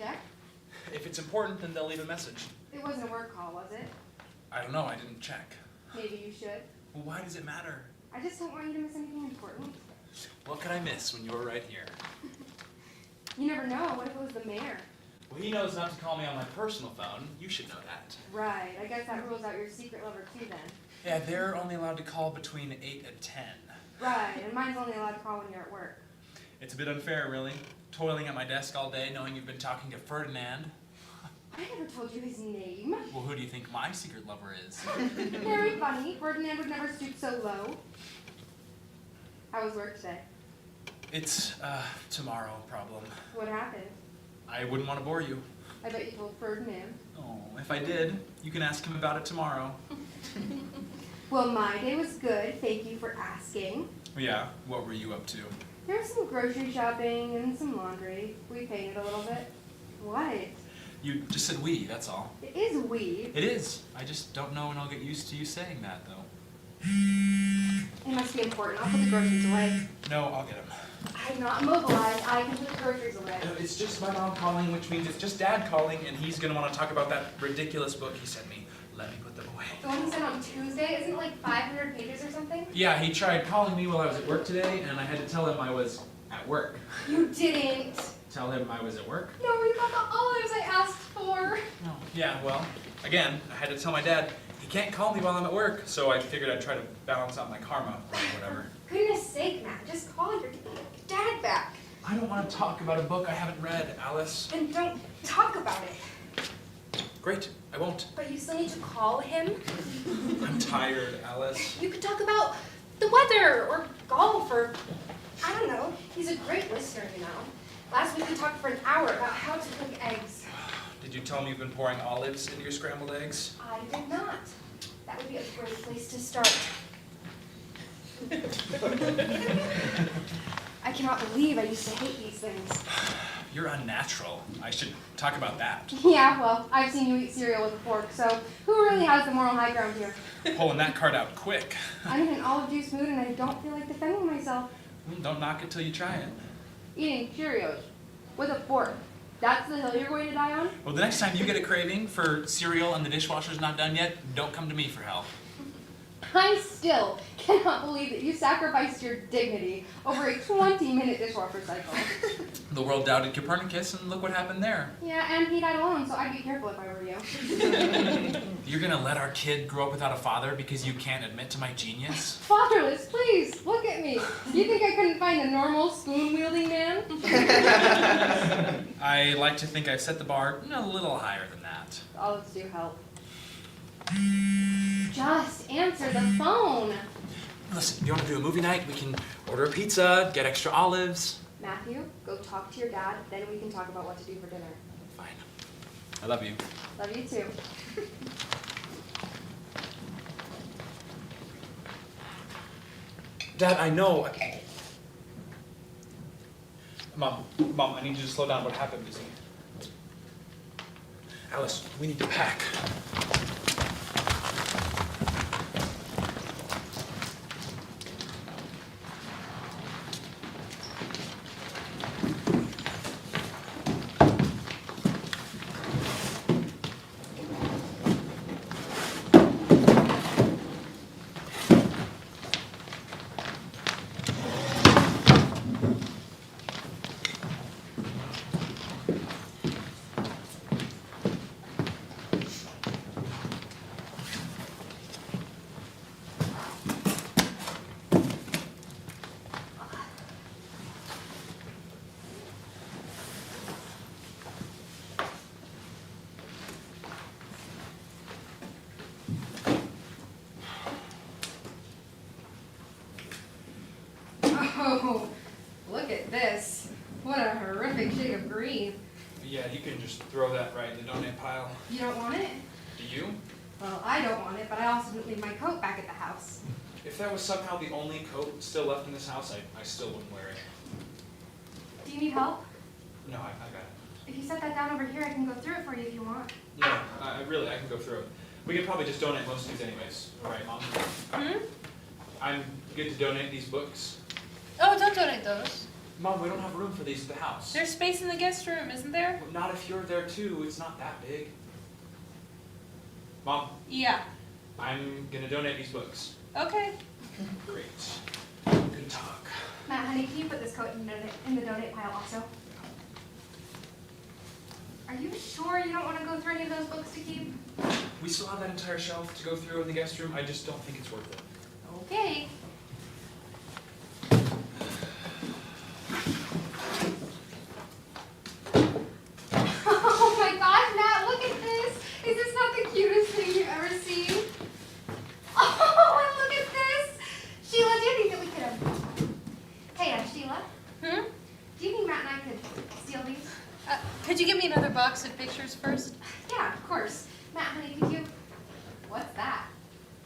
check? If it's important, then they'll leave a message. It wasn't a work call, was it? I don't know, I didn't check. Maybe you should. Well, why does it matter? I just don't want you to miss anything important. What could I miss when you were right here? You never know. What if it was the mayor? Well, he knows not to call me on my personal phone. You should know that. Right. I guess that rules out your secret lover too then. Yeah, they're only allowed to call between 8 and 10. Right. And mine's only allowed to call when you're at work. It's a bit unfair, really. Toiling at my desk all day, knowing you've been talking to Ferdinand. I never told you his name. Well, who do you think my secret lover is? Very funny. Ferdinand would never stoop so low. How was work today? It's a tomorrow problem. What happened? I wouldn't want to bore you. I bet you told Ferdinand. Oh, if I did, you can ask him about it tomorrow. Well, my day was good. Thank you for asking. Yeah, what were you up to? There was some grocery shopping and some laundry. We painted a little bit. What? You just said we, that's all. It is we. It is. I just don't know when I'll get used to you saying that, though. It must be important. I'll put the groceries away. No, I'll get him. I'm not immobilized. I can put the groceries away. No, it's just my mom calling, which means it's just Dad calling, and he's going to want to talk about that ridiculous book he sent me. Let me put them away. The one he sent on Tuesday? Isn't it like 500 pages or something? Yeah, he tried calling me while I was at work today, and I had to tell him I was at work. You didn't. Tell him I was at work? No, we got the olives I asked for. No. Yeah, well, again, I had to tell my dad, he can't call me while I'm at work, so I figured I'd try to balance out my karma or whatever. Goodness sake, Matt. Just call your dad back. I don't want to talk about a book I haven't read, Alice. Then don't talk about it. Great, I won't. But you still need to call him. I'm tired, Alice. You could talk about the weather or golf or, I don't know. He's a great listener, you know. Last week we talked for an hour about how to cook eggs. Did you tell me you've been pouring olives into your scrambled eggs? I did not. That would be a great place to start. I cannot believe I used to hate these things. You're unnatural. I should talk about that. Yeah, well, I've seen you eat cereal with a fork, so who really has the moral high ground here? Pulling that card out quick. I'm in an olive juice mood and I don't feel like defending myself. Don't knock it till you try it. Eating Cheerios with a fork. That's the hill you're going to die on? Well, the next time you get a craving for cereal and the dishwasher's not done yet, don't come to me for help. I still cannot believe that you sacrificed your dignity over a 20-minute dishwasher cycle. The world doubted Copernicus, and look what happened there. Yeah, and he died alone, so I'd be careful if I were you. You're gonna let our kid grow up without a father because you can't admit to my genius? Fatherless, please, look at me. You think I couldn't find a normal spoon-wielding man? I like to think I've set the bar a little higher than that. Olives do help. Just answer the phone. Listen, if you want to do a movie night, we can order a pizza, get extra olives. Matthew, go talk to your dad, then we can talk about what to do for dinner. Fine. I love you. Love you too. Dad, I know. Mom, I need you to slow down. What happened, Izzy? Alice, we need to pack. Oh, look at this. What a horrific shade of green. Yeah, you can just throw that right in the donate pile. You don't want it? Do you? Well, I don't want it, but I also didn't leave my coat back at the house. If that was somehow the only coat still left in this house, I still wouldn't wear it. Do you need help? No, I got it. If you set that down over here, I can go through it for you if you want. No, I can go through it. We could probably just donate most of these anyways. All right, Mom. Hmm? I'm good to donate these books. Oh, don't donate those. Mom, we don't have room for these at the house. There's space in the guest room, isn't there? Well, not if you're there too. It's not that big. Mom, Yeah. I'm gonna donate these books. Okay. Great. Good talk. Matt, honey, can you put this coat in the donate pile also? Are you sure you don't want to go through any of those books to keep? We still have that entire shelf to go through in the guest room. I just don't think it's worth it. Okay. Oh my gosh, Matt, look at this. Is this not the cutest thing you've ever seen? Oh, and look at this. Sheila, do you think that we could have... Hey, Sheila, do you think Matt and I could steal these? Could you give me another box of pictures first? Yeah, of course. Matt, honey, could you... What's that?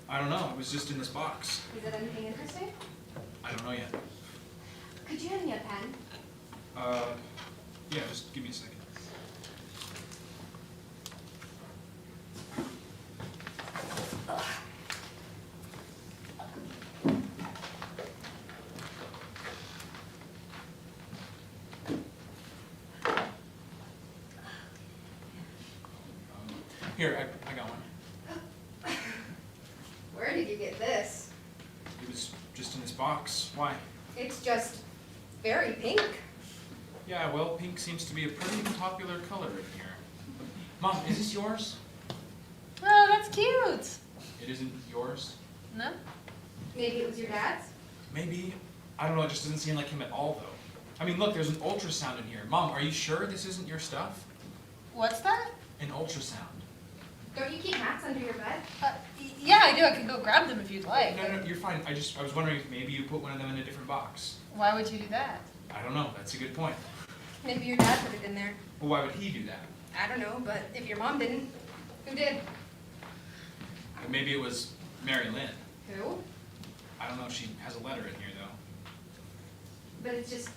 I don't know. It was just in this box. Is it anything interesting? I don't know yet. Could you hand me a pen? Yeah, just give me a second. Here, I got one. Where did you get this? It was just in this box. Why? It's just very pink. Yeah, well, pink seems to be a pretty popular color in here. Mom, is this yours? Oh, that's cute. It isn't yours? No? Maybe it was your dad's? Maybe. I don't know, it just doesn't seem like him at all, though. I mean, look, there's an ultrasound in here. Mom, are you sure this isn't your stuff? What's that? An ultrasound. Don't you keep hats under your bed? Yeah, I do. I can go grab them if you'd like. No, you're fine. I was wondering if maybe you put one of them in a different box. Why would you do that? I don't know, that's a good point. Maybe your dad put it in there. Well, why would he do that? I don't know, but if your mom didn't, who did? Maybe it was Mary Lynn. Who? I don't know, she has a letter in here, though. But it's just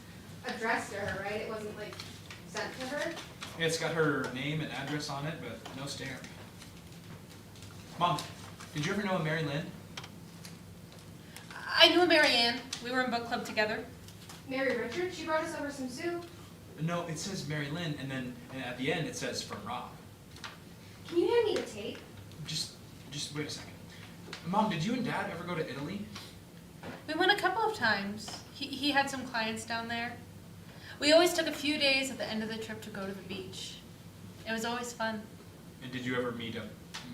addressed to her, right? It wasn't like sent to her? Yeah, it's got her name and address on it, but no stamp. Mom, did you ever know a Mary Lynn? I knew a Mary Ann. We were in book club together. Mary Richards? She brought us over some soup. No, it says Mary Lynn, and at the end it says from Rob. Can you hand me the tape? Just wait a second. Mom, did you and Dad ever go to Italy? We went a couple of times. He had some clients down there. We always took a few days at the end of the trip to go to the beach. It was always fun. And did you ever meet a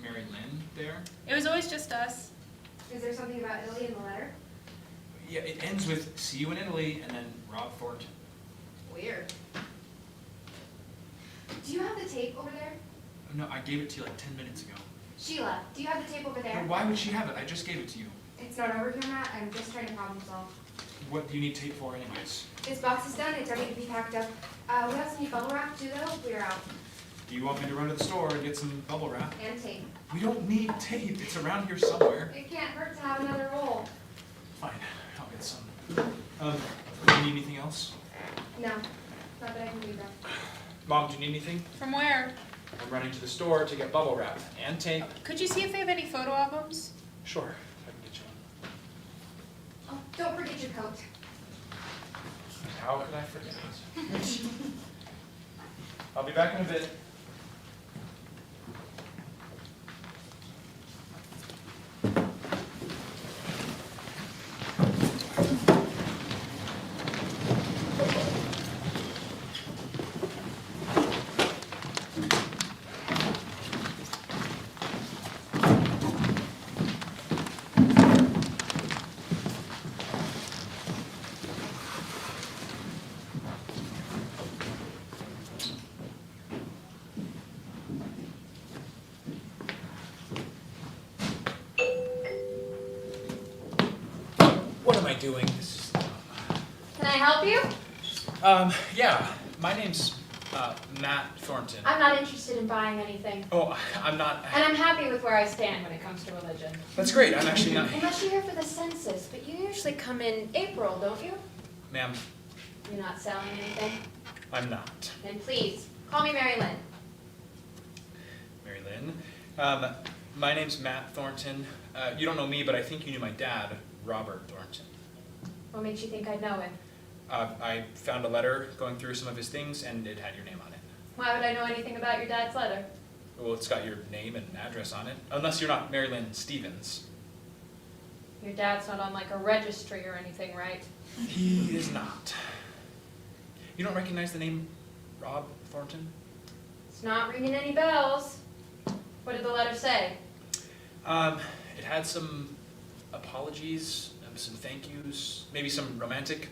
Mary Lynn there? It was always just us. Is there something about Italy in the letter? Yeah, it ends with "See you in Italy" and then Rob Thornton. Weird. Do you have the tape over there? No, I gave it to you like 10 minutes ago. Sheila, do you have the tape over there? No, why would she have it? I just gave it to you. It's not over here, Matt. I'm just trying to problem solve. What do you need tape for anyways? This box is done. It's ready to be packed up. We have some new bubble wrap too, though. We're out. Do you want me to run to the store and get some bubble wrap? And tape. We don't need tape. It's around here somewhere. It can't hurt to have another roll. Fine, I'll get some. Do you need anything else? No, not that I can do that. Mom, do you need anything? From where? I'm running to the store to get bubble wrap and tape. Could you see if they have any photo albums? Sure, I can get you one. Oh, don't forget your coat. How could I forget? I'll be back in a bit. What am I doing? This is... Can I help you? Yeah, my name's Matt Thornton. I'm not interested in buying anything. Oh, I'm not... And I'm happy with where I stand when it comes to religion. That's great, I'm actually not... Unless you're here for the census, but you usually come in April, don't you? Ma'am, You're not selling anything? I'm not. Then please, call me Mary Lynn. Mary Lynn. My name's Matt Thornton. You don't know me, but I think you knew my dad, Robert Thornton. What makes you think I'd know him? I found a letter going through some of his things, and it had your name on it. Why would I know anything about your dad's letter? Well, it's got your name and address on it, unless you're not Mary Lynn Stevens. Your dad's not on like a registry or anything, right? He is not. You don't recognize the name Rob Thornton? It's not ringing any bells. What did the letter say? It had some apologies, some thank yous, maybe some romantic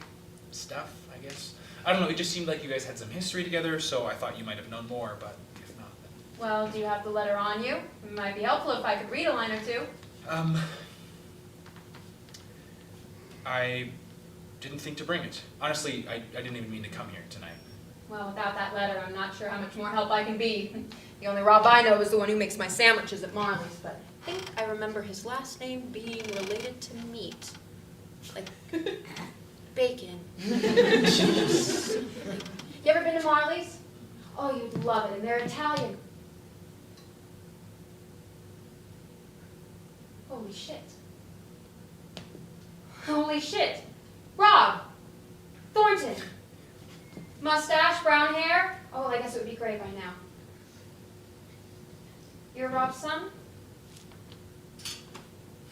stuff, I guess. I don't know, it just seemed like you guys had some history together, so I thought you might have known more, but if not, then... Well, do you have the letter on you? It might be helpful if I could read a line or two. I didn't think to bring it. Honestly, I didn't even mean to come here tonight. Well, without that letter, I'm not sure how much more help I can be. The only Rob I know is the one who makes my sandwiches at Marley's, but I think I remember his last name being related to meat. Like bacon. You ever been to Marley's? Oh, you'd love it, and they're Italian. Holy shit. Holy shit. Rob Thornton. Mustache, brown hair. Oh, I guess it would be gray by now. You're Rob's son?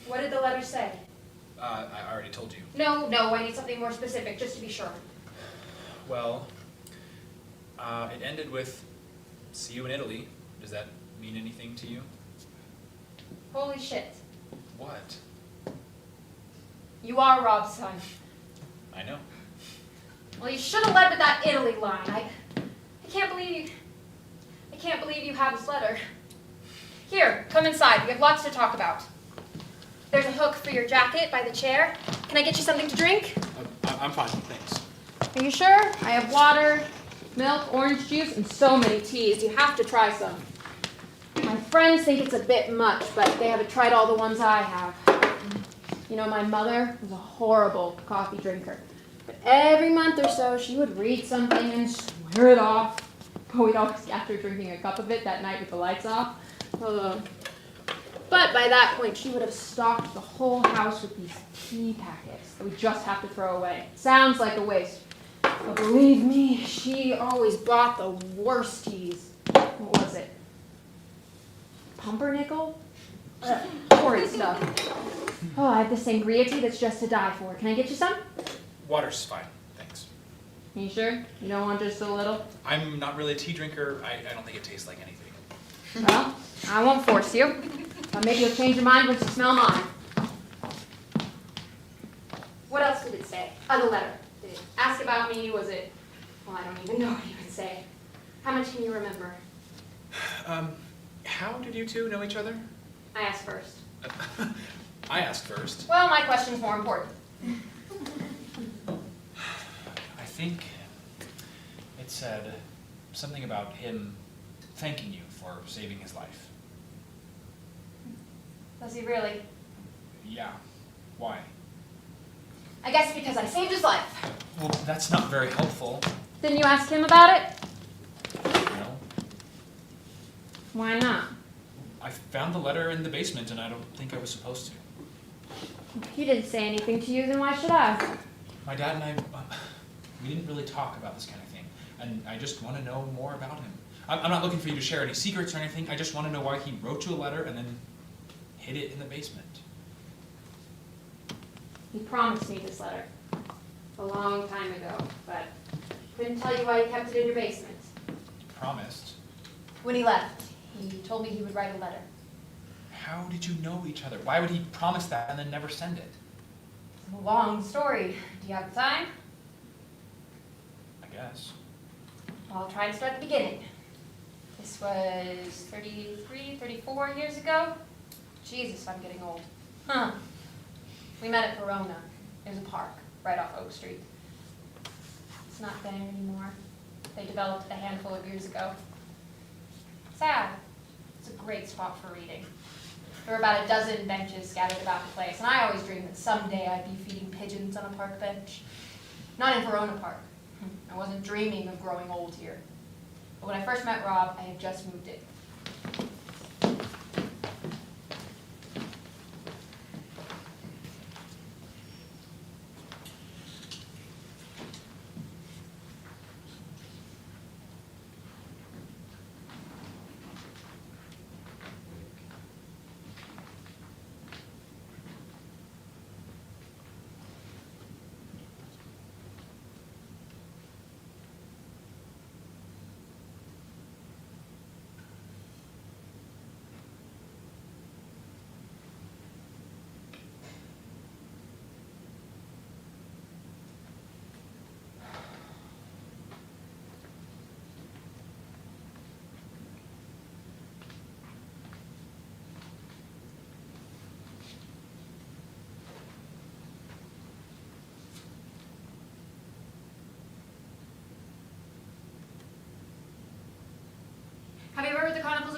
What did the letter say? I already told you. No, I need something more specific, just to be sure. Well, it ended with, see you in Italy. Does that mean anything to you? Holy shit. What? You are Rob's son. I know. Well, you should have led with that Italy line. I can't believe you have his letter. Here, come inside. We have lots to talk about. There's a hook for your jacket by the chair. Can I get you something to drink? I'm fine, thanks. Are you sure? I have water, milk, orange juice, and so many teas. You have to try some. My friends think it's a bit much, but they haven't tried all the ones I have. You know, my mother was a horrible coffee drinker. But every month or so, she would read something and swear it off. But we'd always catch her drinking a cup of it that night with the lights off. But by that point, she would have stocked the whole house with these tea packets that we just have to throw away. Sounds like a waste. But believe me, she always bought the worst teas. What was it? Pumpernickel? Horrid stuff. Oh, I have this sangria tea that's just to die for. Can I get you some? Water's fine, thanks. You sure? You don't want just a little? I'm not really a tea drinker. I don't think it tastes like anything. Well, I won't force you. But maybe you'll change your mind once you smell mine. What else did it say? The letter. Did it ask about me? Was it... Well, I don't even know what you could say. How much can you remember? How did you two know each other? I asked first. I asked first. Well, my question's more important. I think it said something about him thanking you for saving his life. Does he really? Yeah. Why? I guess because I saved his life. Well, that's not very helpful. Didn't you ask him about it? No. Why not? I found the letter in the basement, and I don't think I was supposed to. If he didn't say anything to you, then why should I? My dad and I, we didn't really talk about this kind of thing, and I just want to know more about him. I'm not looking for you to share any secrets or anything. I just want to know why he wrote you a letter and then hid it in the basement. He promised me this letter a long time ago, but couldn't tell you why he kept it in your basement. Promised? When he left, he told me he would write a letter. How did you know each other? Why would he promise that and then never send it? It's a long story. Do you have the time? I guess. I'll try to start at the beginning. This was 33, 34 years ago. Jesus, I'm getting old. Huh. We met at Verona. There's a park right off Oak Street. It's not there anymore. They developed it a handful of years ago. Sad. It's a great spot for reading. There were about a dozen benches scattered about the place, and I always dreamed that someday I'd be feeding pigeons on a park bench. Not in Verona Park. I wasn't dreaming of growing old here. But when I first met Rob, I had just moved in.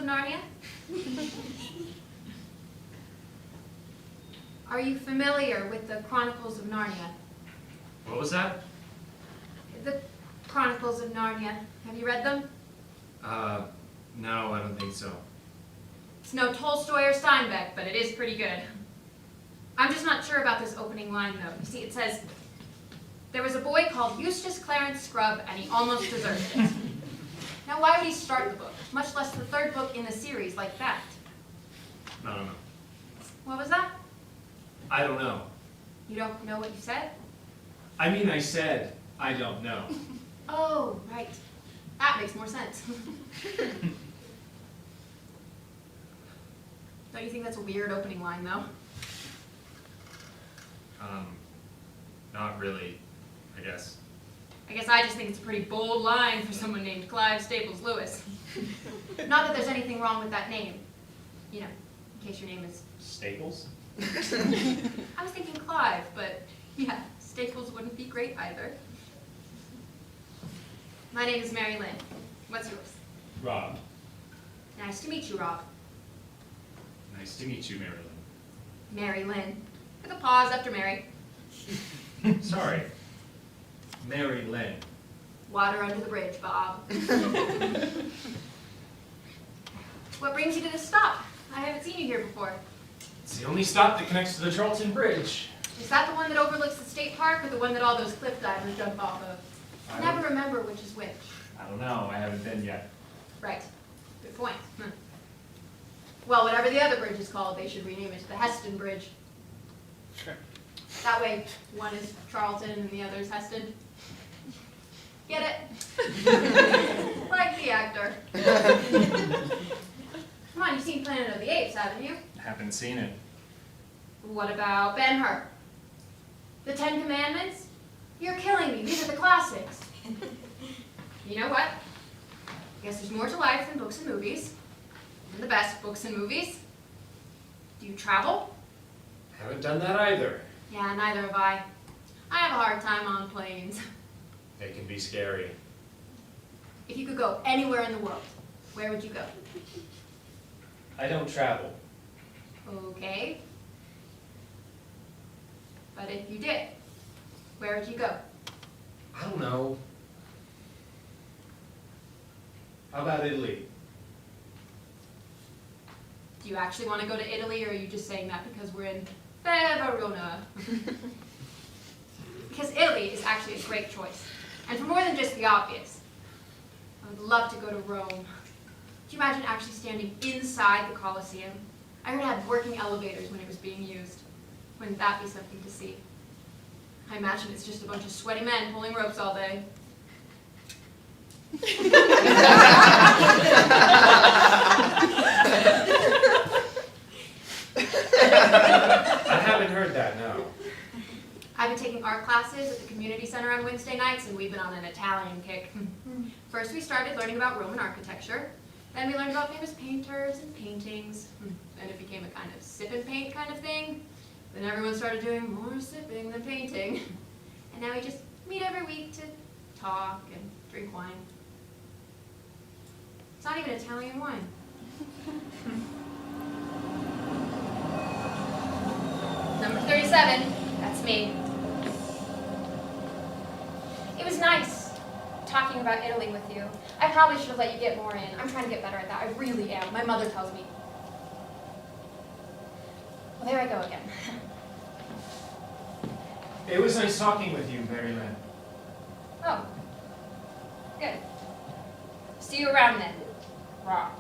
of Narnia? Are you familiar with the Chronicles of Narnia? What was that? The Chronicles of Narnia. Have you read them? No, I don't think so. It's no Tolstoy or Steinbeck, but it is pretty good. I'm just not sure about this opening line, though. You see, it says, there was a boy called Eustace Clarence Scrubb, and he almost deserved it. Now, why would he start the book, much less the third book in the series, like that? I don't know. What was that? I don't know. You don't know what you said? I mean, I said, I don't know. Oh, right. That makes more sense. Don't you think that's a weird opening line, though? Not really, I guess. I guess I just think it's a pretty bold line for someone named Clive Staples Lewis. Not that there's anything wrong with that name. You know, in case your name is... Staples? I was thinking Clive, but yeah, Staples wouldn't be great either. My name is Mary Lynn. What's yours? Rob. Nice to meet you, Rob. Nice to meet you, Marilyn. Mary Lynn. With a pause after Mary. Sorry. Mary Lynn. Water under the bridge, Bob. What brings you to this stop? I haven't seen you here before. It's the only stop that connects to the Charlton Bridge. Is that the one that overlooks the state park or the one that all those cliff divers jump off of? I never remember which is which. I don't know. I haven't been yet. Right. Good point. Well, whatever the other bridge is called, they should rename it to the Heston Bridge. Sure. That way, one is Charlton and the other is Heston. Get it? Like the actor. Come on, you've seen Planet of the Apes, haven't you? Haven't seen it. What about Ben-Hur? The Ten Commandments? You're killing me. These are the classics. You know what? I guess there's more to life than books and movies. And the best books and movies. Do you travel? Haven't done that either. Yeah, neither have I. I have a hard time on planes. They can be scary. If you could go anywhere in the world, where would you go? I don't travel. Okay. But if you did, where would you go? I don't know. How about Italy? Do you actually want to go to Italy, or are you just saying that because we're in Verona? Because Italy is actually a great choice. And for more than just the obvious. I would love to go to Rome. Could you imagine actually standing inside the Colosseum? I heard it had working elevators when it was being used. Wouldn't that be something to see? I imagine it's just a bunch of sweaty men pulling ropes all day. I haven't heard that, no. I've been taking art classes at the community center on Wednesday nights, and we've been on an Italian kick. First we started learning about Roman architecture. Then we learned about famous painters and paintings. Then it became a kind of sip and paint kind of thing. Then everyone started doing more sipping than painting. And now we just meet every week to talk and drink wine. It's not even Italian wine. Number 37, that's me. It was nice talking about Italy with you. I probably should have let you get more in. I'm trying to get better at that. I really am. My mother tells me. Well, there I go again. It was nice talking with you, Mary Lynn. Oh, good. See you around then, Rob.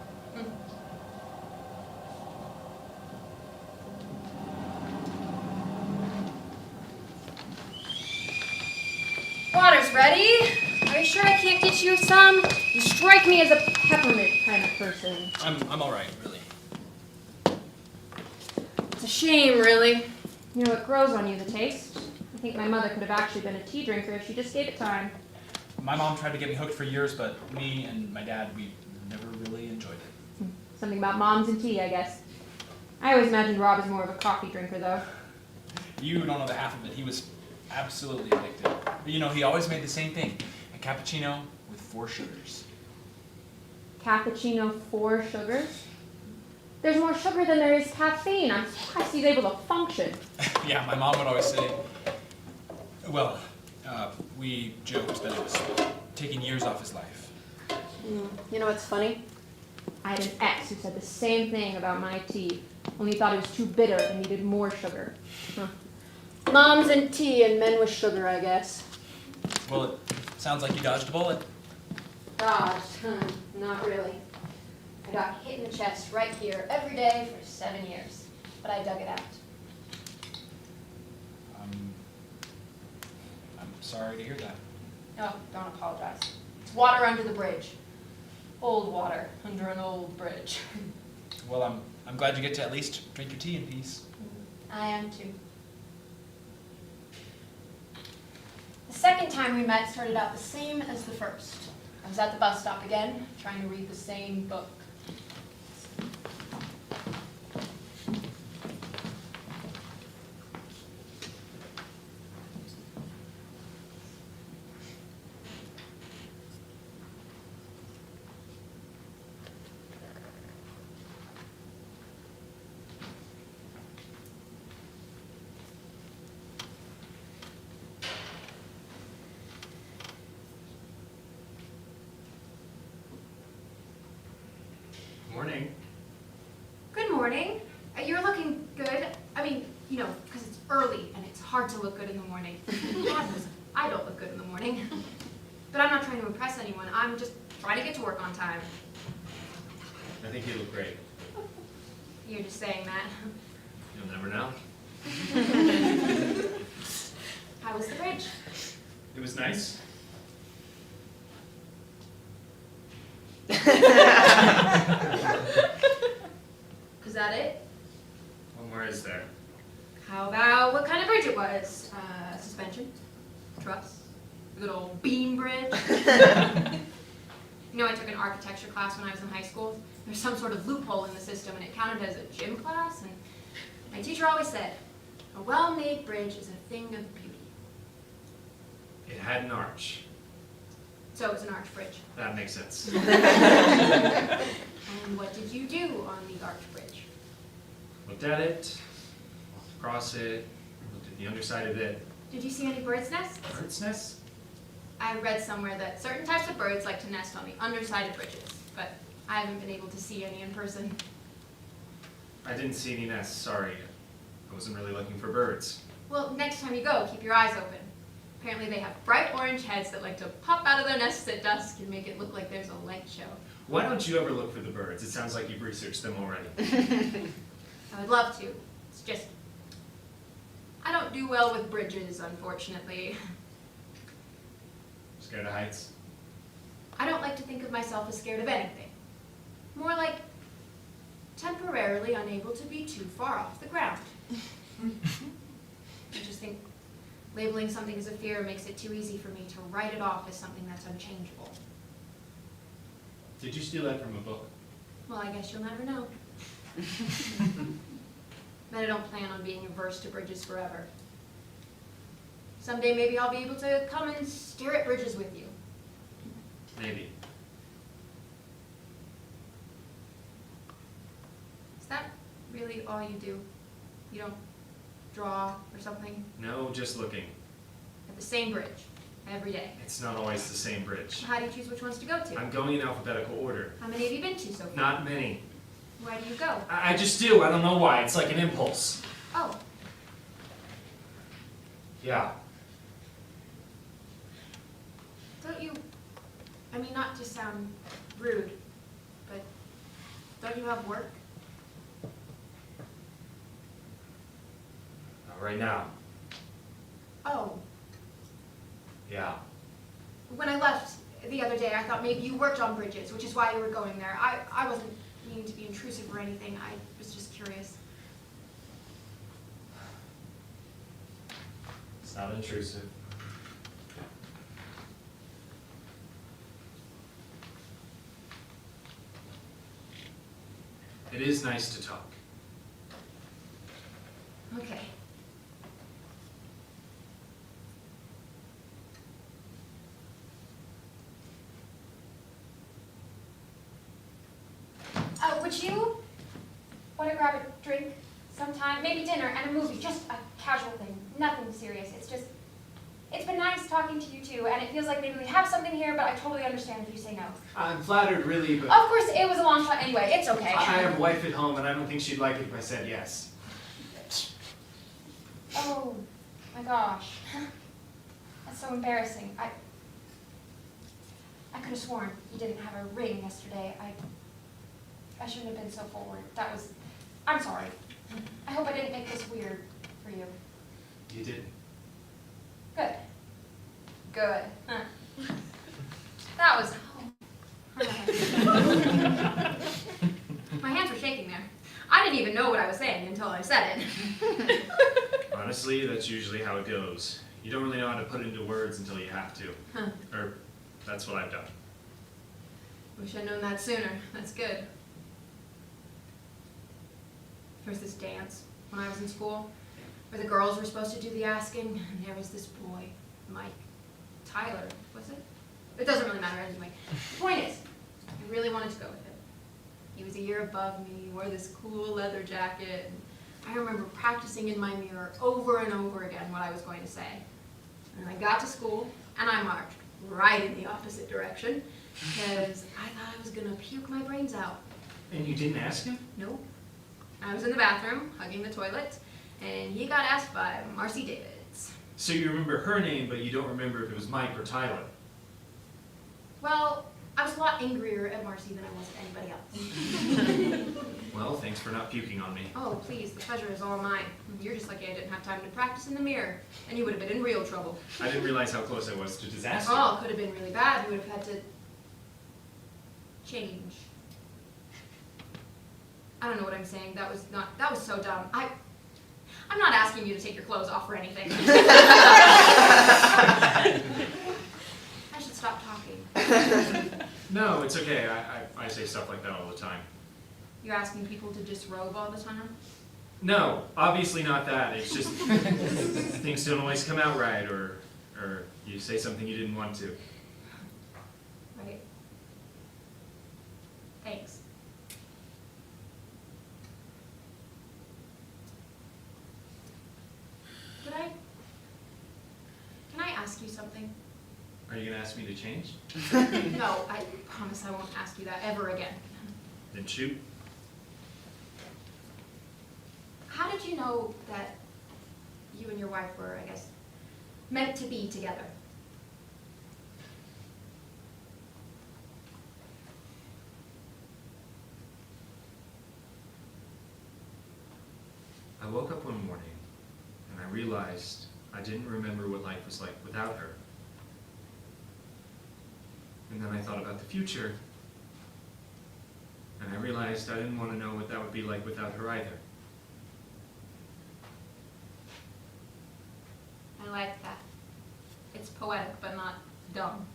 Water's ready. Are you sure I can't get you some? You strike me as a peppermint kind of person. I'm all right, really. It's a shame, really. You know, it grows on you, the taste. I think my mother could have actually been a tea drinker if she just gave it time. My mom tried to get me hooked for years, but me and my dad, we never really enjoyed it. Something about moms and tea, I guess. I always imagined Rob as more of a coffee drinker, though. You don't know the half of it. He was absolutely addicted. But you know, he always made the same thing. A cappuccino with 4 sugars. cappuccino 4 sugars? There's more sugar than there is caffeine. I'm surprised he's able to function. Yeah, my mom would always say, well, we joked that it was taking years off his life. You know what's funny? I had an ex who said the same thing about my tea, only thought it was too bitter and needed more sugar. Huh. Moms and tea and men with sugar, I guess. Well, it sounds like you dodged a bullet. Dodged? Not really. I got hit in the chest right here every day for 7 years, but I dug it out. I'm sorry to hear that. Oh, don't apologize. It's water under the bridge. Old water under an old bridge. Well, I'm glad you get to at least drink your tea in peace. I am too. The second time we met started out the same as the first. I was at the bus stop again, trying to read the same book. Morning. Good morning. You're looking good. I mean, you know, because it's early and it's hard to look good in the morning. God knows I don't look good in the morning. But I'm not trying to impress anyone. I'm just trying to get to work on time. I think you look great. You're just saying that. You'll never know. How was the bridge? It was nice. Is that it? What more is there? How about what kind of bridge it was? Suspension? Truss? A good old beam bridge? You know, I took an architecture class when I was in high school. There's some sort of loophole in the system, and it counted as a gym class. And my teacher always said, a well-made bridge is a thing of beauty. It had an arch. So it was an arch bridge. That makes sense. And what did you do on the arch bridge? Looked at it, walked across it, looked at the underside of it. Did you see any bird's nests? Bird's nest? I read somewhere that certain types of birds like to nest on the underside of bridges, but I haven't been able to see any in person. I didn't see any nests, sorry. I wasn't really looking for birds. Well, next time you go, keep your eyes open. Apparently they have bright orange heads that like to pop out of their nests at dusk and make it look like there's a light show. Why don't you ever look for the birds? It sounds like you've researched them already. I would love to. It's just, I don't do well with bridges, unfortunately. Scared of heights? I don't like to think of myself as scared of anything. More like temporarily unable to be too far off the ground. I just think labeling something as a fear makes it too easy for me to write it off as something that's unchangeable. Did you steal that from a book? Well, I guess you'll never know. But I don't plan on being averse to bridges forever. Someday maybe I'll be able to come and stare at bridges with you. Maybe. Is that really all you do? You don't draw or something? No, just looking. At the same bridge, every day. It's not always the same bridge. How do you choose which ones to go to? I'm going in alphabetical order. How many have you been to so far? Not many. Where do you go? I just do. I don't know why. It's like an impulse. Oh, Yeah. don't you, I mean, not to sound rude, but don't you have work? Not right now. Oh, Yeah. when I left the other day, I thought maybe you worked on bridges, which is why you were going there. I wasn't meaning to be intrusive or anything. I was just curious. It's not intrusive. It is nice to talk. Okay. Would you want to grab a drink sometime? Maybe dinner and a movie, just a casual thing, nothing serious. It's been nice talking to you two, and it feels like maybe we have something here, but I totally understand if you say no. I'm flattered, really, but Of course, it was a long shot anyway. It's okay. I have a wife at home, and I don't think she'd like it if I said yes. Oh, my gosh. That's so embarrassing. I could have sworn you didn't have a ring yesterday. I shouldn't have been so forward. I'm sorry. I hope I didn't make this weird for you. You didn't. Good. Good. Huh. That was... My hands were shaking there. I didn't even know what I was saying until I said it. Honestly, that's usually how it goes. You don't really know how to put it into words until you have to. Huh. Or, that's what I've done. Wish I'd known that sooner. That's good. There was this dance when I was in school where the girls were supposed to do the asking, and there was this boy, Mike. Tyler, was it? It doesn't really matter anyway. The point is, I really wanted to go with him. He was a year above me, wore this cool leather jacket, and I remember practicing in my mirror over and over again what I was going to say. And I got to school, and I marched right in the opposite direction, because I thought I was going to puke my brains out. And you didn't ask him? Nope. I was in the bathroom, hugging the toilet, and he got asked by Marcy Davids. So you remember her name, but you don't remember if it was Mike or Tyler. Well, I was a lot angrier at Marcy than I was at anybody else. Well, thanks for not puking on me. Oh, please, the pleasure is all mine. You're just lucky I didn't have time to practice in the mirror, and you would have been in real trouble. I didn't realize how close I was to disaster. Oh, it could have been really bad. You would have had to change. I don't know what I'm saying. That was so dumb. I'm not asking you to take your clothes off or anything. I should stop talking. No, it's okay. I say stuff like that all the time. You're asking people to disrobe all the time? No, obviously not that. It's just things don't always come out right, or you say something you didn't want to. Right. Thanks. Can I ask you something? Are you going to ask me to change? No, I promise I won't ask you that ever again. Then shoot. How did you know that you and your wife were, I guess, meant to be together? I woke up one morning and I realized I didn't remember what life was like without her. And then I thought about the future, and I realized I didn't want to know what that would be like without her either. I like that. It's poetic, but not dumb.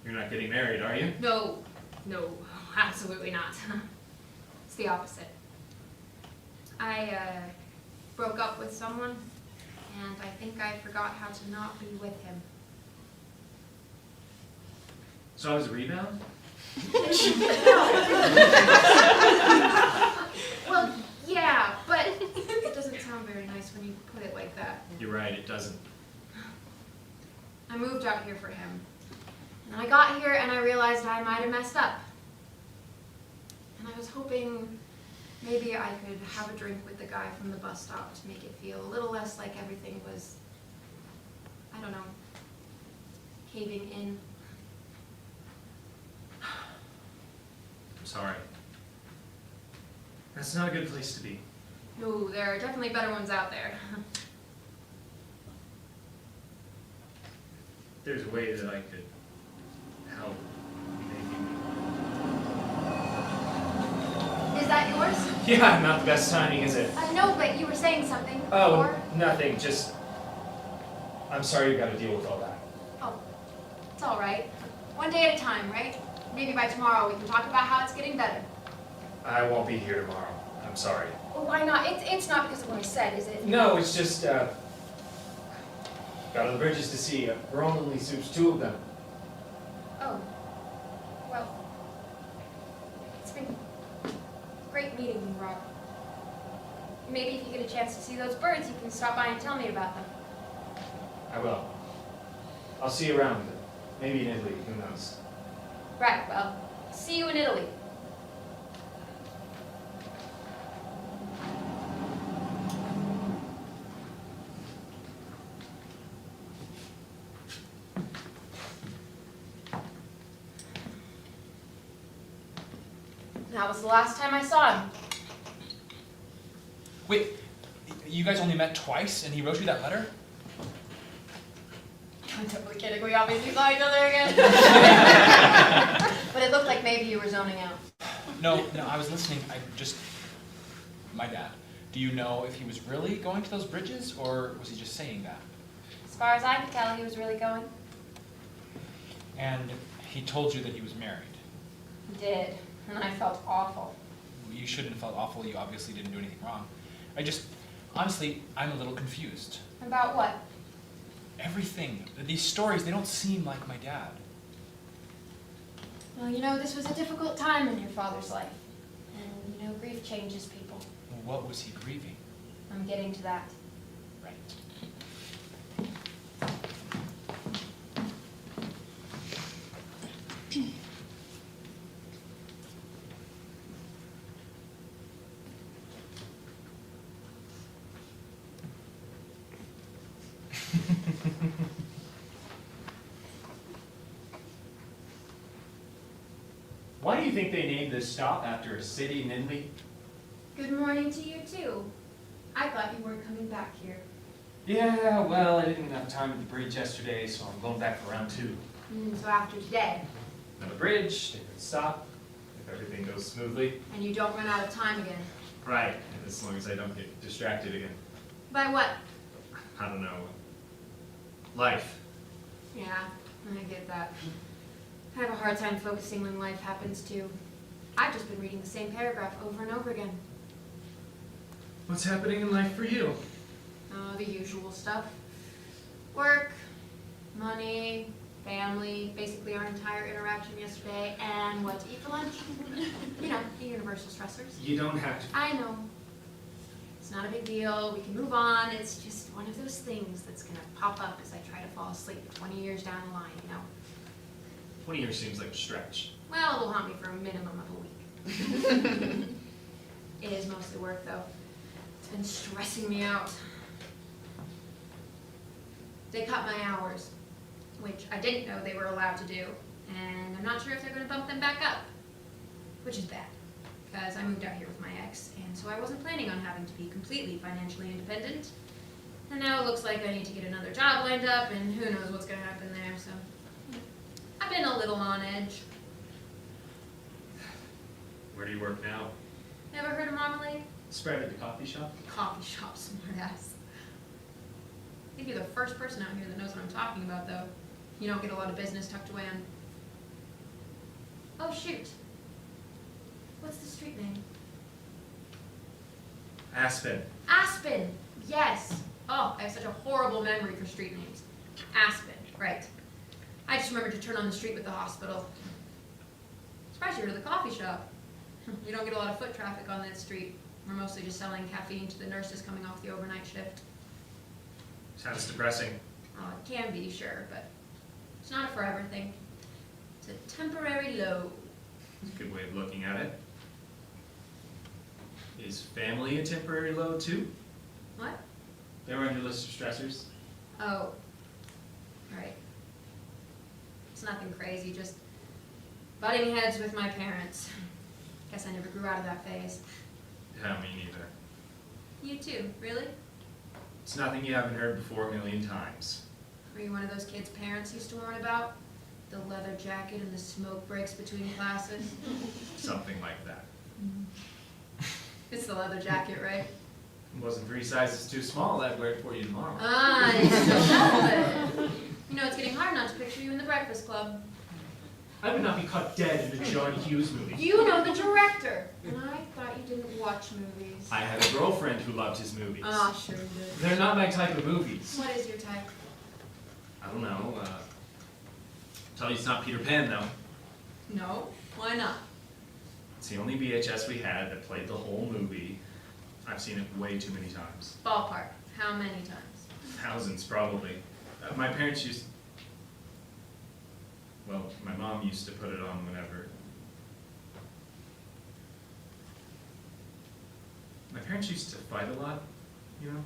You're not getting married, are you? No, absolutely not. It's the opposite. I broke up with someone, and I think I forgot how to not be with him. So I was a rebound? Well, yeah, but it doesn't sound very nice when you put it like that. You're right, it doesn't. I moved out here for him. And I got here and I realized I might have messed up. And I was hoping maybe I could have a drink with the guy from the bus stop to make it feel a little less like everything was, I don't know, caving in. I'm sorry. That's not a good place to be. No, there are definitely better ones out there. There's a way that I could help, maybe. Is that yours? Yeah, not the best timing, is it? No, but you were saying something Oh, before. nothing, just... I'm sorry you gotta deal with all that. Oh, it's all right. One day at a time, right? Maybe by tomorrow we can talk about how it's getting better. I won't be here tomorrow. I'm sorry. Well, why not? It's not because of what I said, is it? No, it's just, got other bridges to see. Verona only suits 2 of them. Oh. Well, it's been great meeting you, Rob. Maybe if you get a chance to see those birds, you can stop by and tell me about them. I will. I'll see you around. Maybe in Italy, who knows? Right, well, see you in Italy. That was the last time I saw him. Wait, you guys only met twice and he wrote you that letter? I'm totally kidding. We obviously saw each other again. But it looked like maybe you were zoning out. No, I was listening. My dad. Do you know if he was really going to those bridges or was he just saying that? As far as I could tell, he was really going. And he told you that he was married. He did, and I felt awful. You shouldn't have felt awful. You obviously didn't do anything wrong. Honestly, I'm a little confused. About what? Everything. These stories, they don't seem like my dad. Well, you know, this was a difficult time in your father's life. And, you know, grief changes people. What was he grieving? I'm getting to that. Right. Why do you think they named this stop after a city in Italy? Good morning to you, too. I thought you weren't coming back here. Yeah, well, I didn't have time at the bridge yesterday, so I'm going back for round 2. So after today. Another bridge, different stop, if everything goes smoothly. And you don't run out of time again. Right, as long as I don't get distracted again. By what? I don't know. Life. Yeah, I get that. I have a hard time focusing when life happens, too. I've just been reading the same paragraph over and over again. What's happening in life for you? Oh, the usual stuff. Work, money, family, basically our entire interaction yesterday, and what to eat for lunch. You know, the universal stressors. You don't have to. I know. It's not a big deal. We can move on. It's just one of those things that's going to pop up as I try to fall asleep 20 years down the line, you know. 20 years seems like a stretch. Well, it'll haunt me for a minimum of a week. It is mostly work, though. It's been stressing me out. They cut my hours, which I didn't know they were allowed to do, and I'm not sure if they're going to bump them back up, which is bad, because I moved out here with my ex, and so I wasn't planning on having to be completely financially independent. And now it looks like I need to get another job lined up, and who knows what's going to happen there, so I've been a little on edge. Where do you work now? Never heard of Marmalade? Spread at the coffee shop? Coffee shop, smartass. I think you're the first person out here that knows what I'm talking about, though. You don't get a lot of business tucked away on... Oh, shoot. What's the street name? Aspen. Aspen! Yes! Oh, I have such a horrible memory for street names. Aspen, right. I just remembered to turn on the street with the hospital. Surprised you were to the coffee shop. You don't get a lot of foot traffic on that street. We're mostly just selling caffeine to the nurses coming off the overnight shift. Sounds depressing. Oh, it can be, sure, but it's not a forever thing. It's a temporary low. That's a good way of looking at it. Is family a temporary low, too? What? They were on your list of stressors? Oh, right. It's nothing crazy, just butting heads with my parents. Guess I never grew out of that phase. Yeah, me neither. You too, really? It's nothing you haven't heard before a million times. Were you one of those kids' parents used to warn about? The leather jacket and the smoke breaks between classes? Something like that. It's the leather jacket, right? It wasn't 3 sizes too small, I'd wear it for you tomorrow. Ah, you still have it. You know, it's getting hard not to picture you in the Breakfast Club. I would not be caught dead in a John Hughes movie. You know the director. And I thought you didn't watch movies. I had a girlfriend who loved his movies. Ah, sure you did. They're not my type of movies. What is your type? I don't know. Tell you it's not Peter Pan, though. No, why not? It's the only VHS we had that played the whole movie. I've seen it way too many times. Ballpark. How many times? Thousands, probably. My parents used... Well, my mom used to put it on whenever. My parents used to fight a lot, you know?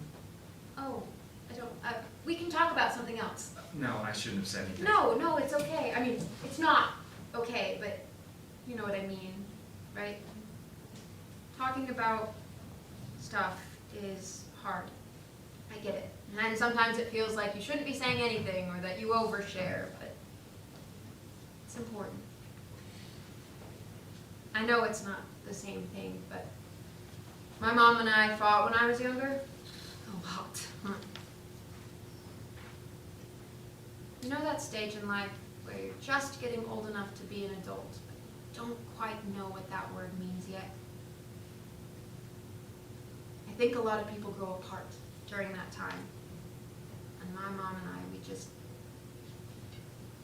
Oh, I don't, we can talk about something else. No, I shouldn't have said anything. No, it's okay. I mean, it's not okay, but you know what I mean, right? Talking about stuff is hard. I get it. And sometimes it feels like you shouldn't be saying anything or that you overshare, but it's important. I know it's not the same thing, but my mom and I fought when I was younger. A lot. You know that stage in life where you're just getting old enough to be an adult, but don't quite know what that word means yet? I think a lot of people grow apart during that time. And my mom and I,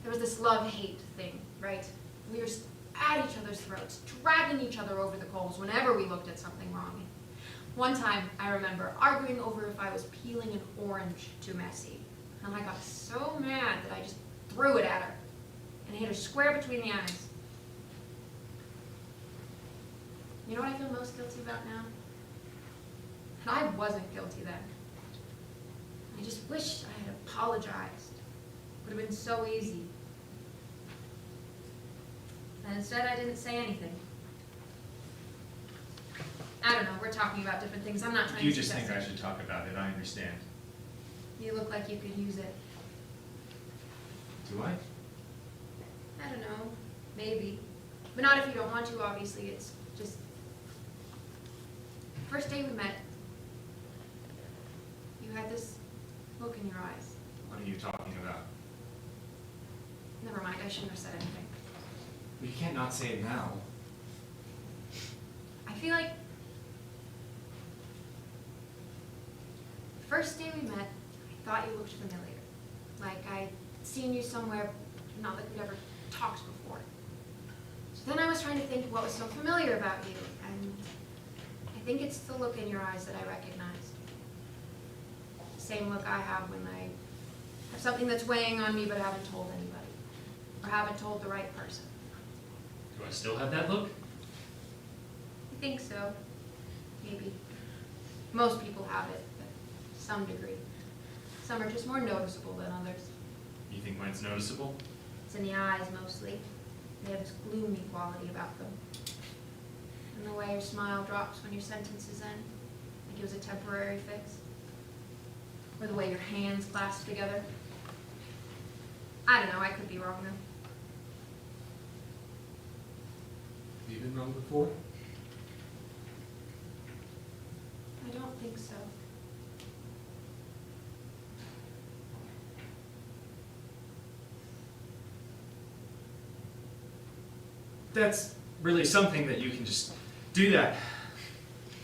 there was this love-hate thing, right? We were at each other's throats, dragging each other over the coals whenever we looked at something wrong. One time, I remember arguing over if I was peeling an orange too messy. And I got so mad that I just threw it at her and hit her square between the eyes. You know what I feel most guilty about now? And I wasn't guilty then. I just wished I had apologized. It would have been so easy. And instead, I didn't say anything. I don't know, we're talking about different things. I'm not trying to You just think suggest I should talk about it, I understand. You look like you could use it. Do I? I don't know, maybe. But not if you don't want to, obviously. It's just... First day we met, you had this look in your eyes. What are you talking about? Never mind, I shouldn't have said anything. You can't not say it now. I feel like... First day we met, I thought you looked familiar. Like I'd seen you somewhere, not like we'd ever talked before. So then I was trying to think what was so familiar about you, and I think it's the look in your eyes that I recognized. Same look I have when I have something that's weighing on me but haven't told anybody, or haven't told the right person. Do I still have that look? I think so. Maybe. Most people have it, but to some degree. Some are just more noticeable than others. You think mine's noticeable? It's in the eyes mostly. They have this gloomy quality about them. And the way your smile drops when your sentences end, like it was a temporary fix. Or the way your hands clasp together. I don't know, I could be wrong though. Have you been wrong before? I don't think so. That's really something that you can just do that.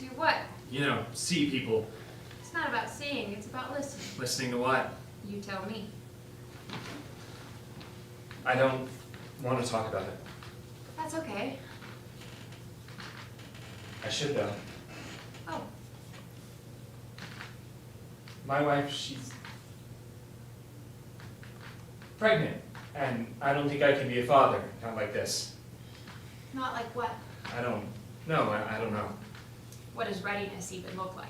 Do what? You know, see people. It's not about seeing, it's about listening. Listening to what? You tell me. I don't want to talk about it. That's okay. I should though. Oh, My wife, she's pregnant, and I don't think I can be a father, not like this. not like what? I don't know, I don't know. What does readiness even look like?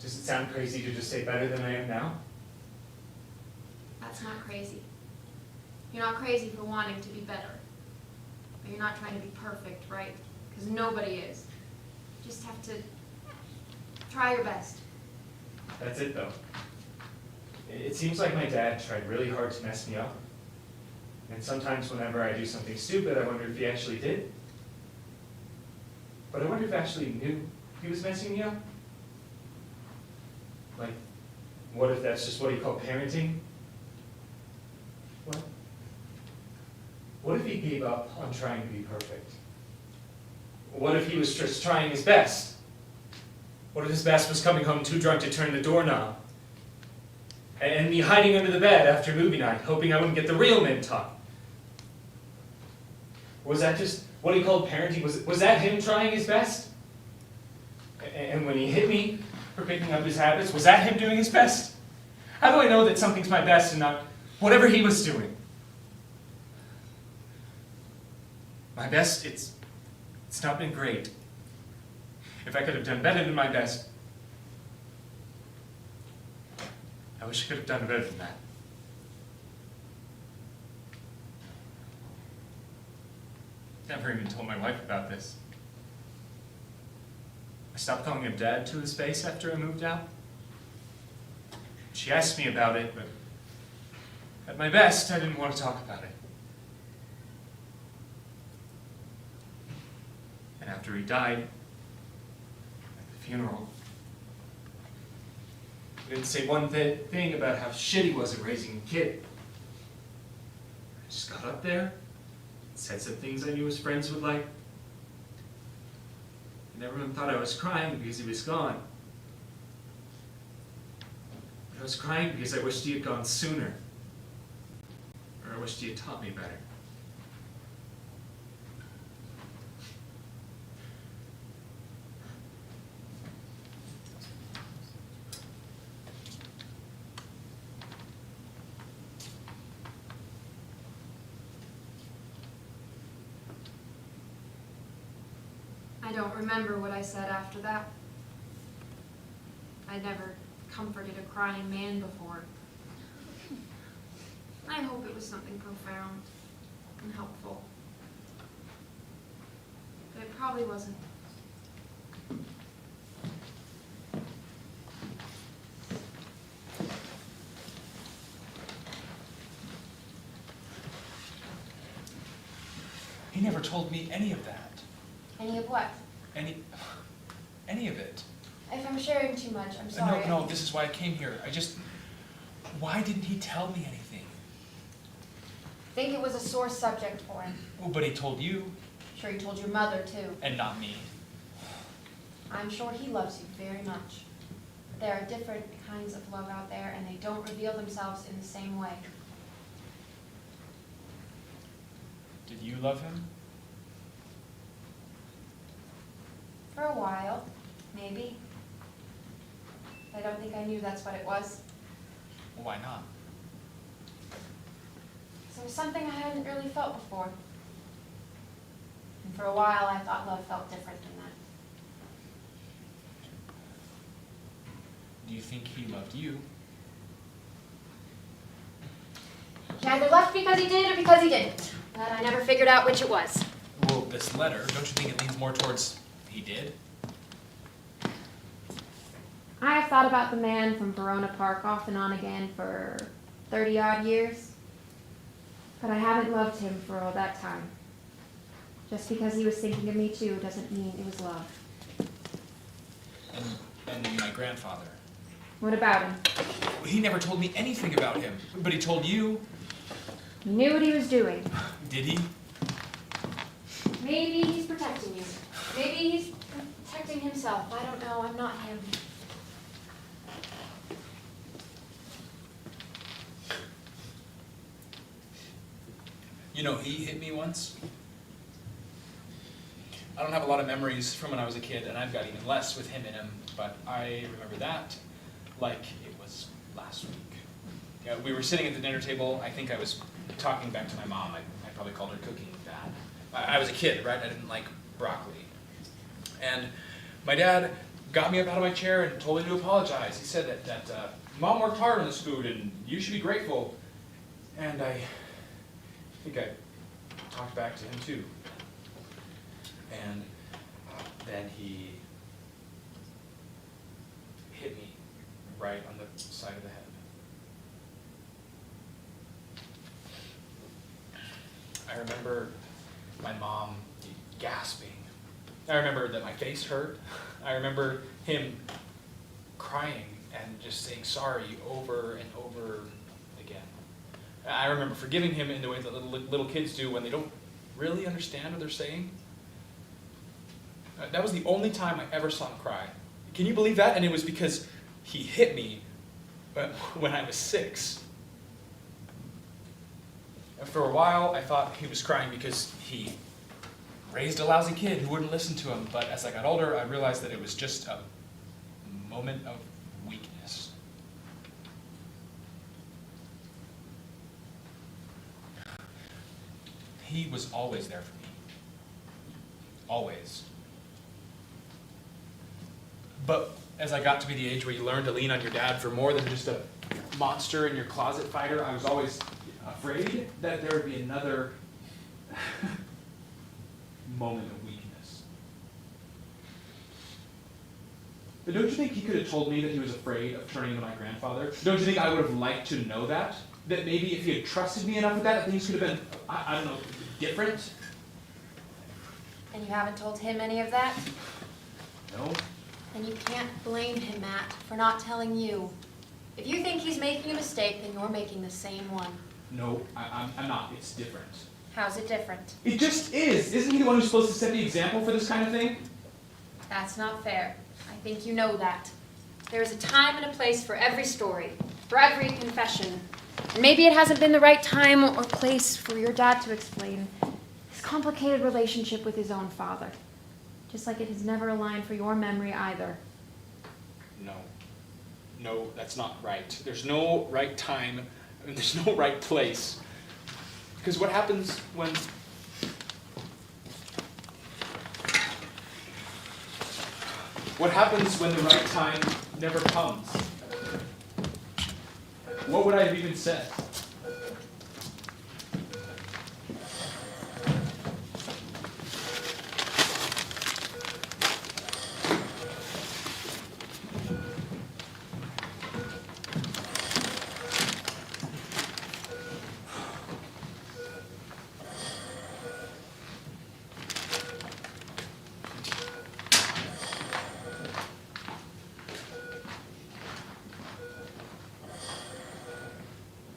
Does it sound crazy to just say better than I am now? That's not crazy. You're not crazy for wanting to be better. But you're not trying to be perfect, right? Because nobody is. You just have to try your best. That's it though. It seems like my dad tried really hard to mess me up. And sometimes whenever I do something stupid, I wonder if he actually did. But I wonder if he actually knew he was messing me up. Like, what if that's just what he called parenting? What if he gave up on trying to be perfect? What if he was just trying his best? What if his best was coming home too drunk to turn the doorknob? And me hiding under the bed after movie night, hoping I wouldn't get the real men talk? Was that just what he called parenting, was that him trying his best? And when he hit me for picking up his habits, was that him doing his best? How do I know that something's my best and not whatever he was doing? My best, it's not been great. If I could have done better than my best, I wish I could have done better than that. Never even told my wife about this. I stopped calling him Dad to his face after I moved out. She asked me about it, but at my best, I didn't want to talk about it. And after he died, at the funeral, I didn't say one thing about how shit he was at raising a kid. I just got up there, said some things I knew his friends would like. And everyone thought I was crying because he was gone. But I was crying because I wished he had gone sooner. Or I wished he had taught me better. I don't remember what I said after that. I'd never comforted a crying man before. I hope it was something profound and helpful. But it probably wasn't. He never told me any of that. Any of what? Any of it. If I'm sharing too much, I'm sorry. No, this is why I came here. Why didn't he tell me anything? I think it was a sore subject for him. Oh, but he told you. Sure, he told your mother, too. And not me. I'm sure he loves you very much. But there are different kinds of love out there, and they don't reveal themselves in the same way. Did you love him? For a while, maybe. I don't think I knew that's what it was. Why not? So it was something I hadn't really felt before. And for a while, I thought love felt different than that. Do you think he loved you? He either left because he did or because he didn't. But I never figured out which it was. Well, this letter, don't you think it leans more towards he did? I have thought about the man from Verona Park off and on again for 30-odd years. But I haven't loved him for all that time. Just because he was thinking of me too doesn't mean it was love. And my grandfather. What about him? He never told me anything about him, but he told you. He knew what he was doing. Did he? Maybe he's protecting you. Maybe he's protecting himself. I don't know. I'm not him. You know, he hit me once. I don't have a lot of memories from when I was a kid, and I've got even less with him in him, but I remember that like it was last week. Yeah, we were sitting at the dinner table. I think I was talking back to my mom. I probably called her cooking bad. I was a kid, right? I didn't like broccoli. And my dad got me up out of my chair and told me to apologize. He said that Mom worked hard on this food, and you should be grateful. And I think I talked back to him too. And then he hit me right on the side of the head. I remember my mom gasping. I remember that my face hurt. I remember him crying and just saying sorry over and over again. I remember forgiving him in the way that little kids do when they don't really understand what they're saying. That was the only time I ever saw him cry. Can you believe that? And it was because he hit me when I was 6. For a while, I thought he was crying because he raised a lousy kid who wouldn't listen to him, but as I got older, I realized that it was just a moment of weakness. He was always there for me. Always. But as I got to be the age where you learn to lean on your dad for more than just a monster in your closet fighter, I was always afraid that there would be another moment of weakness. But don't you think he could have told me that he was afraid of turning into my grandfather? Don't you think I would have liked to know that? That maybe if he had trusted me enough with that, things could have been, I don't know, different? And you haven't told him any of that? No. Then you can't blame him, Matt, for not telling you. If you think he's making a mistake, then you're making the same one. No, I'm not. It's different. How's it different? It just is. Isn't he the one who's supposed to set the example for this kind of thing? That's not fair. I think you know that. There is a time and a place for every story, for every confession. And maybe it hasn't been the right time or place for your dad to explain his complicated relationship with his own father. Just like it has never aligned for your memory either. No. No, that's not right. There's no right time, and there's no right place. Because what happens when... What happens when the right time never comes? What would I have even said?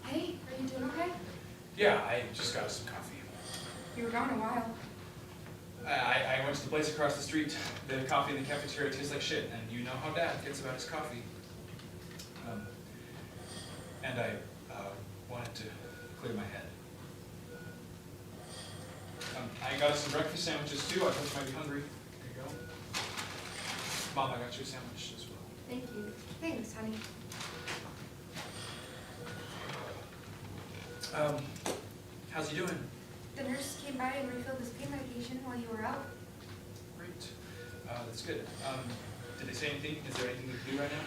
Hey, are you doing okay? Yeah, I just got us some coffee. You were gone a while. I went to the place across the street. The coffee in the cafeteria tastes like shit, and you know how Dad gets about his coffee. And I wanted to clear my head. I got us some breakfast sandwiches too. I thought you might be hungry. There you go. Mom, I got you a sandwich as well. Thank you. Thanks, honey. How's he doing? The nurse came by and refilled his pain medication while you were out. Great. That's good. Did they say anything? Is there anything we can do right now?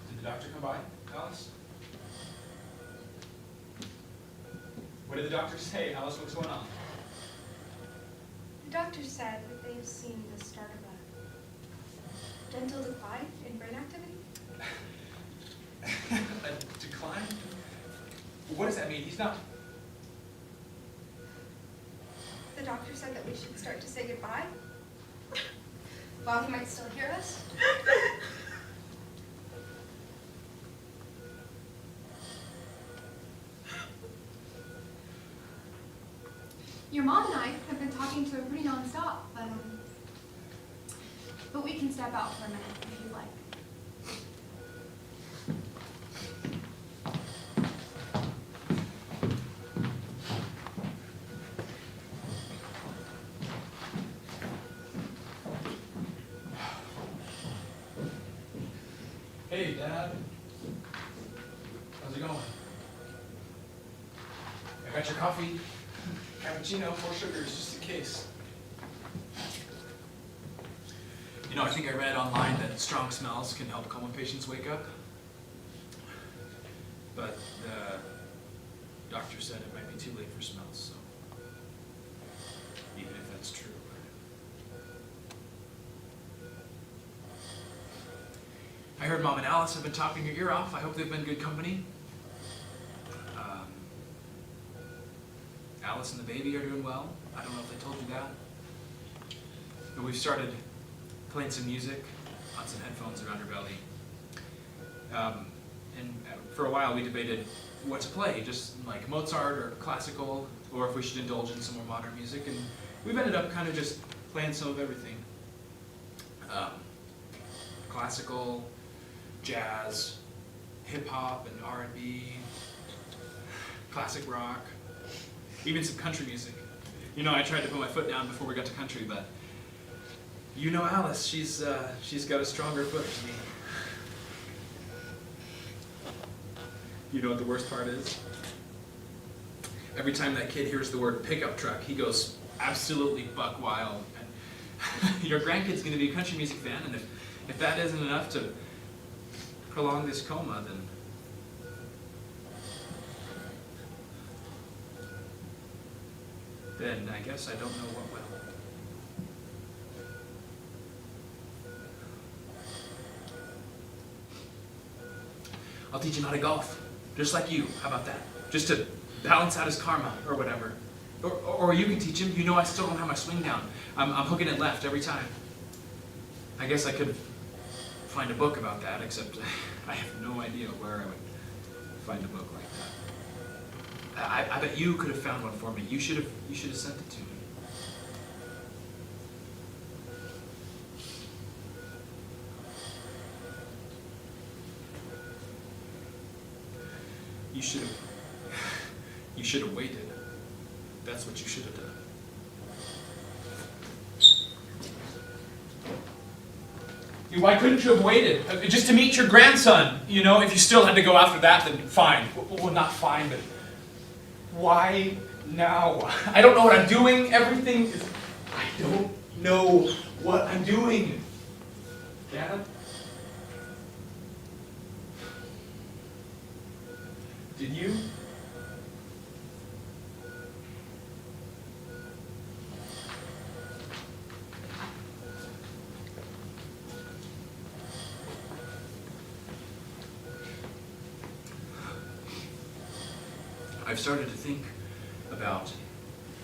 Did the doctor come by, Alice? What did the doctor say? Alice, what's going on? The doctor said that they've seen the start of a gentle decline in brain activity. A decline? What does that mean? He's not... The doctor said that we should start to say goodbye. While he might still hear us. Your mom and I have been talking to him pretty nonstop, but we can step out for a minute if you'd like. Hey, Dad. How's it going? I got your coffee. Cappuccino, 4 sugars, just in case. You know, I think I read online that strong smells can help coma patients wake up. But the doctor said it might be too late for smells, so even if that's true. I heard Mom and Alice have been talking your ear off. I hope they've been good company. Alice and the baby are doing well. I don't know if they told you that. But we've started playing some music on some headphones around her belly. And for a while we debated what to play, just like Mozart or classical, or if we should indulge in some more modern music. And we've ended up kind of just playing some of everything. Classical, jazz, hip-hop, and R&B. classic rock, even some country music. You know, I tried to put my foot down before we got to country, but you know Alice, she's got a stronger foot than me. You know what the worst part is? Every time that kid hears the word pickup truck, he goes absolutely buck wild. And your grandkid's going to be a country music fan, and if that isn't enough to prolong this coma, then I guess I don't know what will. I'll teach him how to golf, just like you. How about that? Just to balance out his karma, or whatever. Or you can teach him. You know I still don't have my swing down. I'm hooking it left every time. I guess I could find a book about that, except I have no idea where I would find a book like that. I bet you could have found one for me. You should have sent it to me. You should have waited. That's what you should have done. Why couldn't you have waited? Just to meet your grandson. You know, if you still had to go after that, then fine. Well, not fine, but why now? I don't know what I'm doing. Everything is... I don't know what I'm doing. Dad? Did you? I've started to think about,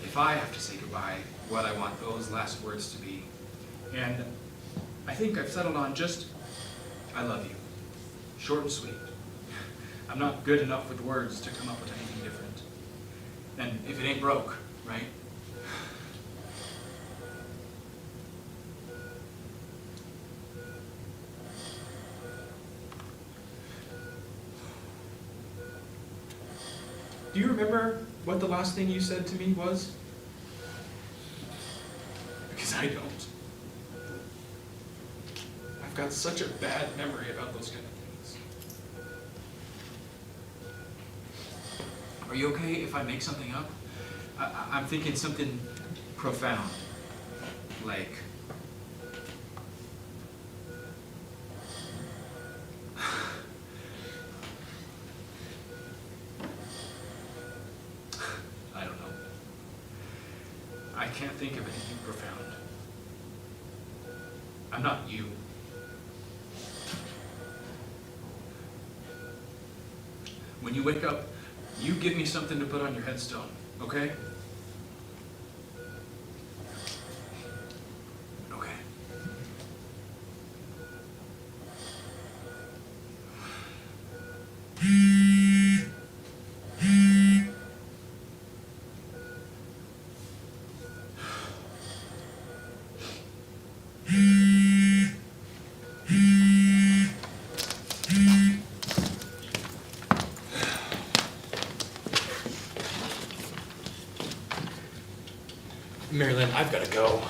if I have to say goodbye, what I want those last words to be. And I think I've settled on just, I love you. Short and sweet. I'm not good enough with words to come up with anything different. And if it ain't broke, right? Do you remember what the last thing you said to me was? Because I don't. I've got such a bad memory about those kind of things. Are you okay if I make something up? I'm thinking something profound, like... I don't know. I can't think of anything profound. I'm not you. When you wake up, you give me something to put on your headstone, okay? Okay. Marilyn, I've got to go.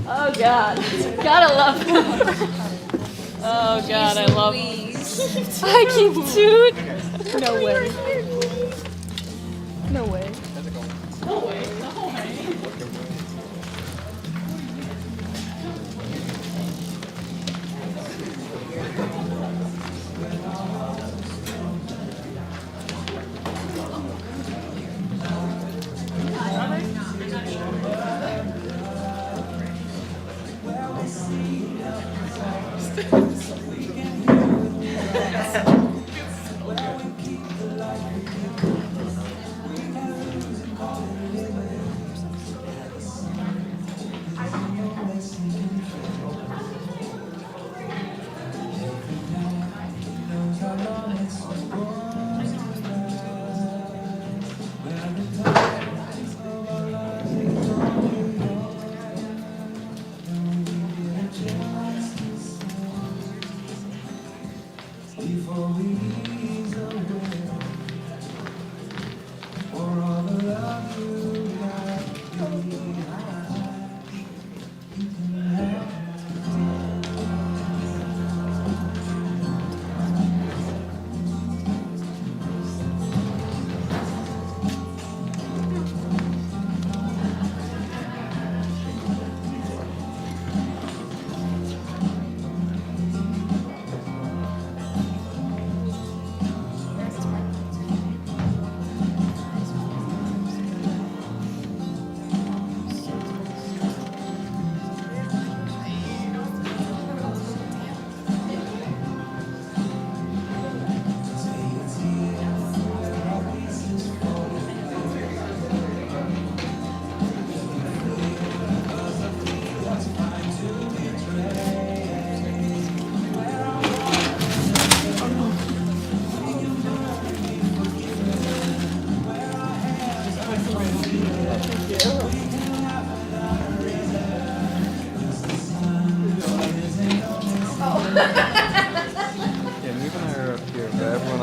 Oh God, gotta love him. Oh God, I love him. I keep dude. No way. No way. No way. No way.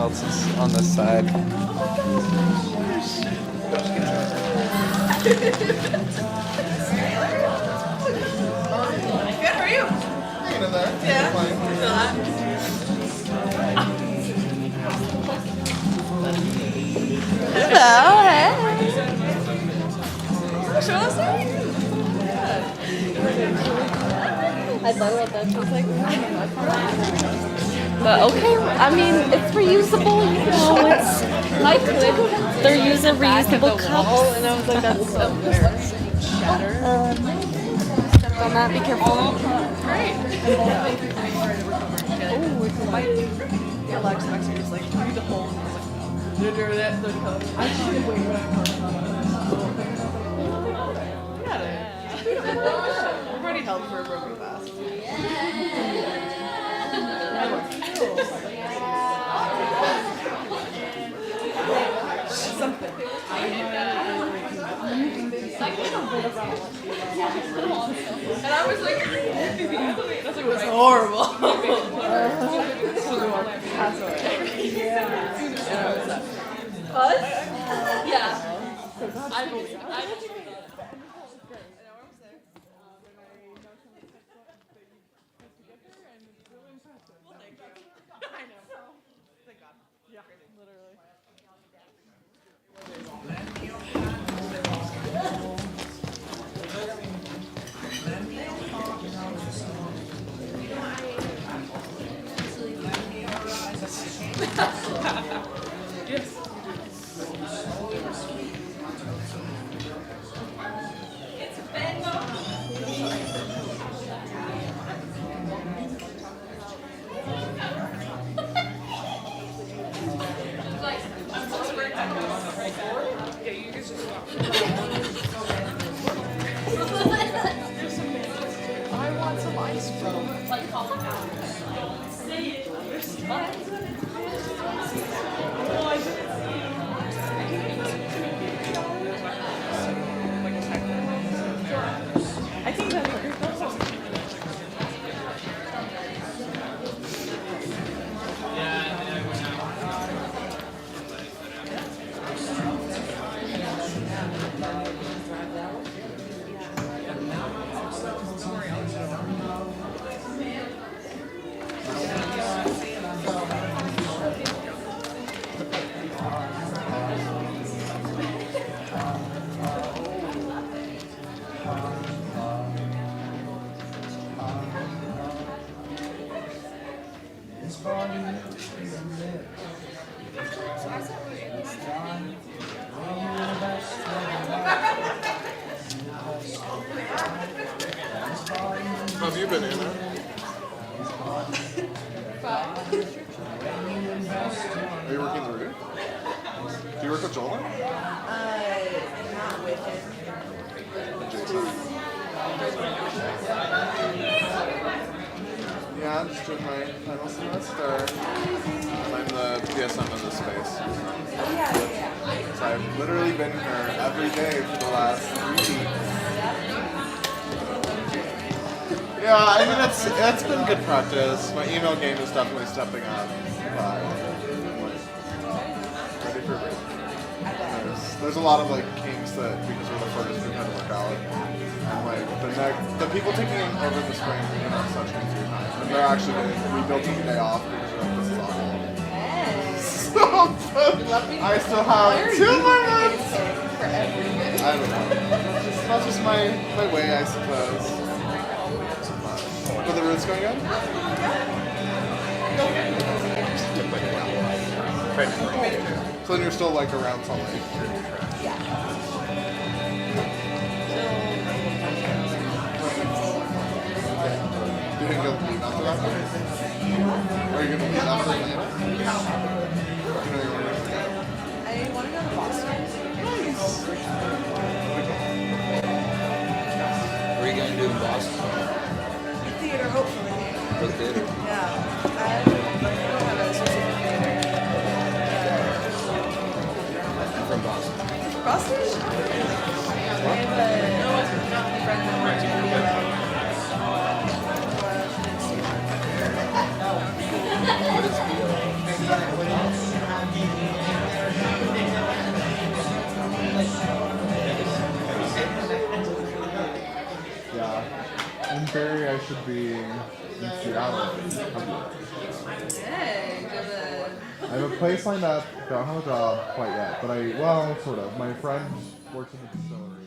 else is on this side. Good, how are you? Hanging in there. Yeah. Fine. Feel that? Hello, hey. Show us that? I thought about that. I was like, but okay, I mean, it's reusable, you know, it's, I could. They're using reusable cups. And I was like, that's so embarrassing. Step on that, be careful. Great. Oh, it's a white. Yeah, Alex actually just like through the hole and was like, no. They're that, the cup. I should wait. We've already held for a broken fast. And I was like, it was horrible. Pass away. Us? Yeah. I believe. I want some ice cream. I think that's How have you been, Anna? Are you working with Rudy? Do you work with Joel? not with him. And Jason? Yeah, I'm just doing my final semester. And I'm the PSM of this space. So I've literally been here every day for the last 3 weeks. Yeah, I mean it's been good practice. My email game is definitely stepping up, but I'm like ready for a break. There's a lot of like kinks that because we're the first we've had to work out, and like the people taking in over the spring are gonna have such an easier time, and they're actually we built a day off because we're like this is awful. So I still have 2 more months. I don't know. That's just my way, I suppose. Are the roots going good? So then you're still like around Salt Lake? Do you think you'll leave after that? Are you going to leave after Atlanta? You know you're going to I want to go to Boston. What are you gonna do in Boston? Theater, hopefully. For the theater? Yeah. I don't have a specific theater. From Boston. Boston? I have a friend that works in the What is BO? should be in Seattle in February. Hey, I have a place lined up. Don't have a job quite yet, but well, sort of. My friend works in the distillery.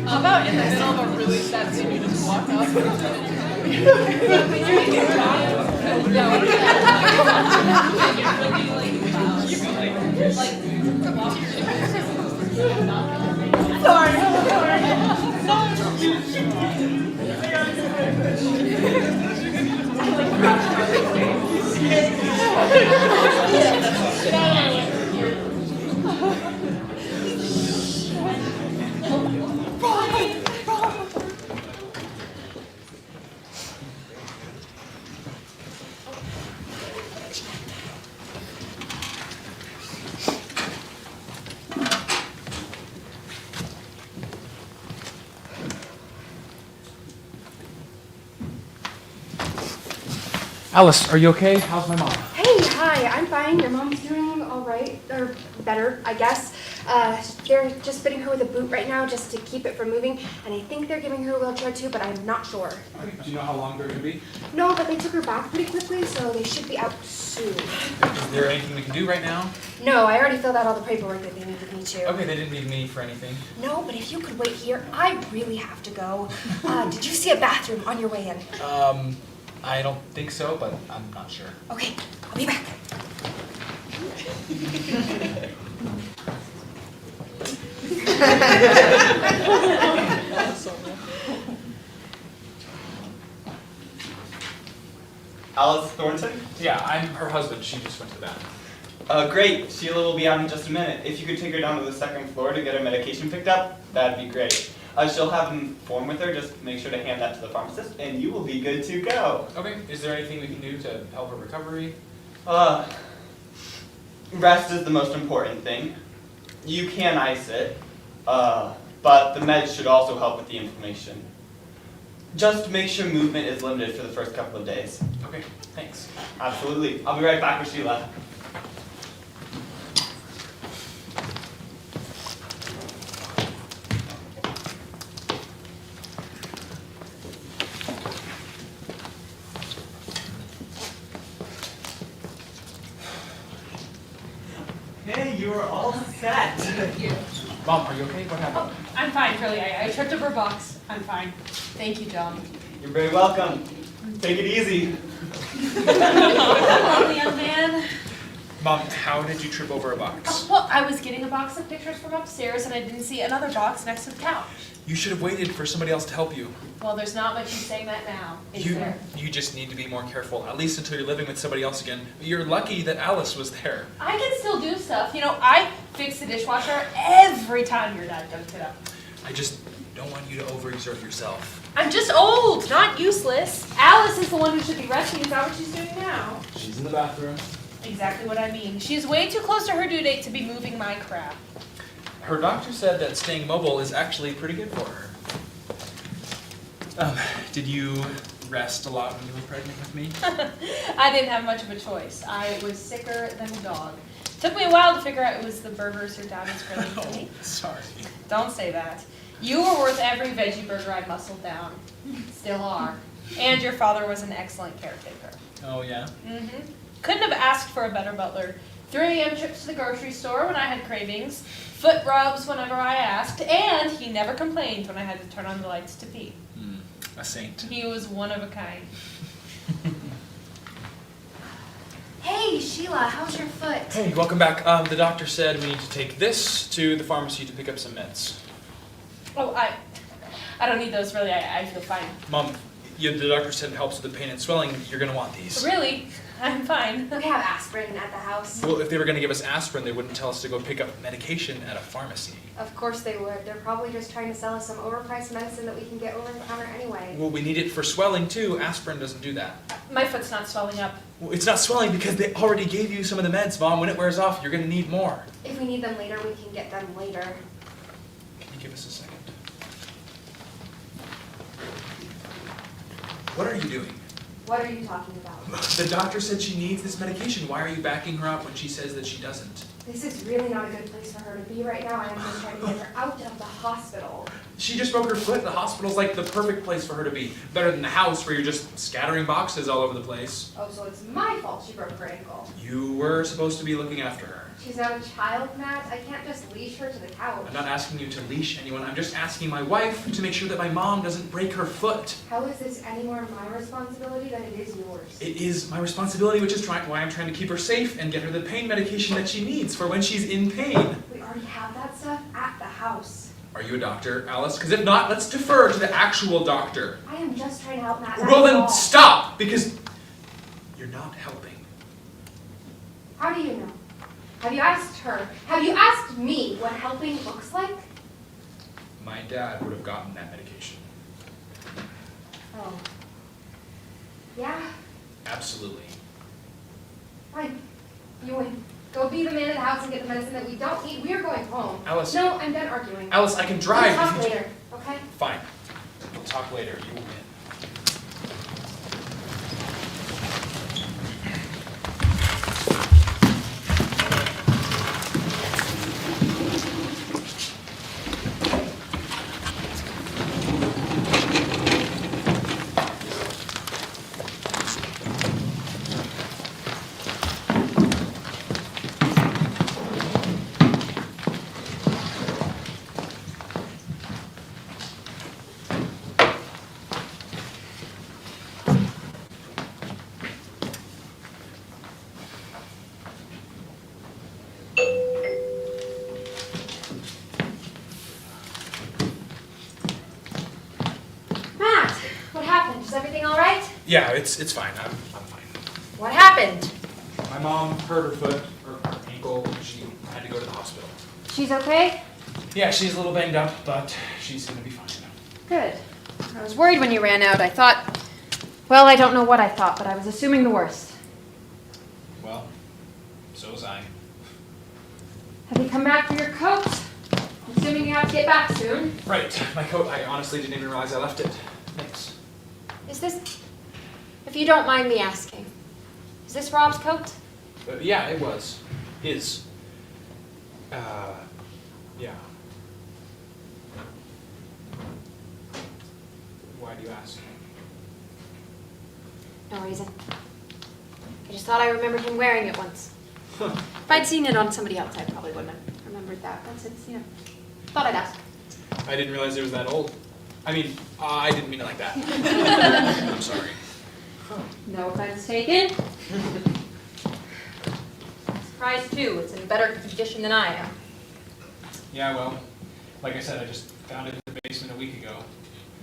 How about in the middle of a really sad scene, you just walk up? Alice, are you okay? How's my mom? Hey, hi, I'm fine. Your mom's doing all right, or better, I guess. They're just fitting her with a boot right now just to keep it from moving, and I think they're giving her a wheelchair too, but I'm not sure. Okay, do you know how long they're going to be? No, but they took her back pretty quickly, so they should be out soon. Is there anything we can do right now? No, I already filled out all the paperwork that they needed me to. Okay, they didn't need me for anything. No, but if you could wait here, I really have to go. Did you see a bathroom on your way in? I don't think so, but I'm not sure. Okay, I'll be back. Alice Thornton? Yeah, I'm her husband. She just went to the bathroom. Great. Sheila will be out in just a minute. If you could take her down to the second floor to get her medication picked up, that'd be great. She'll have a form with her. Just make sure to hand that to the pharmacist, and you will be good to go. Okay, is there anything we can do to help her recovery? Rest is the most important thing. You can ice it, but the meds should also help with the inflammation. Just make sure movement is limited for the first couple of days. Okay, thanks. Absolutely. I'll be right back with Sheila. Hey, you are all set. Thank you. Mom, are you okay? What happened? Oh, I'm fine, really. I tripped over a box. I'm fine. Thank you, John. You're very welcome. Take it easy. Hello, young man. Mom, how did you trip over a box? Well, I was getting a box of pictures from upstairs, and I didn't see another box next to the couch. You should have waited for somebody else to help you. Well, there's not much use saying that now, is there? You just need to be more careful, at least until you're living with somebody else again. You're lucky that Alice was there. I can still do stuff. You know, I fix the dishwasher every time your dad dumped it up. I just don't want you to overexert yourself. I'm just old, not useless. Alice is the one who should be resting. Is that what she's doing now? She's in the bathroom. Exactly what I mean. She's way too close to her due date to be moving my crap. Her doctor said that staying mobile is actually pretty good for her. Did you rest a lot when you were pregnant with me? I didn't have much of a choice. I was sicker than a dog. Took me a while to figure out it was the burgers her dad was grilling for me. Sorry. Don't say that. You were worth every veggie burger I muscled down. Still are. And your father was an excellent caretaker. Oh, yeah? Mm-hmm. Couldn't have asked for a better butler. 3 a.m. trips to the grocery store when I had cravings, foot rubs whenever I asked, and he never complained when I had to turn on the lights to pee. A saint. He was one of a kind. Hey, Sheila, how's your foot? Hey, welcome back. The doctor said we need to take this to the pharmacy to pick up some meds. Oh, I don't need those, really. I feel fine. Mom, the doctor said it helps with the pain and swelling. You're going to want these. Really? I'm fine. We have aspirin at the house. Well, if they were going to give us aspirin, they wouldn't tell us to go pick up medication at a pharmacy. Of course they would. They're probably just trying to sell us some overpriced medicine that we can get over the counter anyway. Well, we need it for swelling, too. Aspirin doesn't do that. My foot's not swelling up. Well, it's not swelling because they already gave you some of the meds, Mom. When it wears off, you're going to need more. If we need them later, we can get them later. Can you give us a second? What are you doing? What are you talking about? The doctor said she needs this medication. Why are you backing her up when she says that she doesn't? This is really not a good place for her to be right now. I'm just trying to get her out of the hospital. She just broke her foot. The hospital's like the perfect place for her to be. Better than the house where you're just scattering boxes all over the place. Oh, so it's my fault she broke her ankle. You were supposed to be looking after her. She's not a child, Matt. I can't just leash her to the couch. I'm not asking you to leash anyone. I'm just asking my wife to make sure that my mom doesn't break her foot. How is this any more my responsibility than it is yours? It is my responsibility, which is why I'm trying to keep her safe and get her the pain medication that she needs for when she's in pain. We already have that stuff at the house. Are you a doctor, Alice? Because if not, let's defer to the actual doctor. I am just trying to help Matt. Well, that's then all. stop, because you're not helping. How do you know? Have you asked her? Have you asked me what helping looks like? My dad would have gotten that medication. Oh. Yeah? Absolutely. Fine. You win. Go be the man of the house and get the medicine that we don't need. We are going home. Alice. No, I'm done arguing. Alice, I can drive. We'll talk if you- later, okay? Fine. We'll talk later. You will win. Matt, what happened? Is everything all right? Yeah, it's fine. I'm fine. What happened? My mom hurt her foot or her ankle. She had to go to the hospital. She's okay? Yeah, she's a little banged up, but she's gonna be fine. Good. I was worried when you ran out. I thought, well, I don't know what I thought, but I was assuming the worst. Well, so was I. Have you come back for your coat? I'm assuming you have to get back soon. Right, my coat. I honestly didn't even realize I left it. Thanks. Is this, if you don't mind me asking, is this Rob's coat? Yeah, it was. His. Yeah. Why do you ask? No reason. I just thought I remembered him wearing it once. If I'd seen it on somebody else, I probably wouldn't have remembered that. But since, thought I'd ask. I didn't realize it was that old. I mean, I didn't mean it like that. I'm sorry. No offense taken. Surprised too. It's in better condition than I am. Yeah, well, like I said, I just found it in the basement a week ago,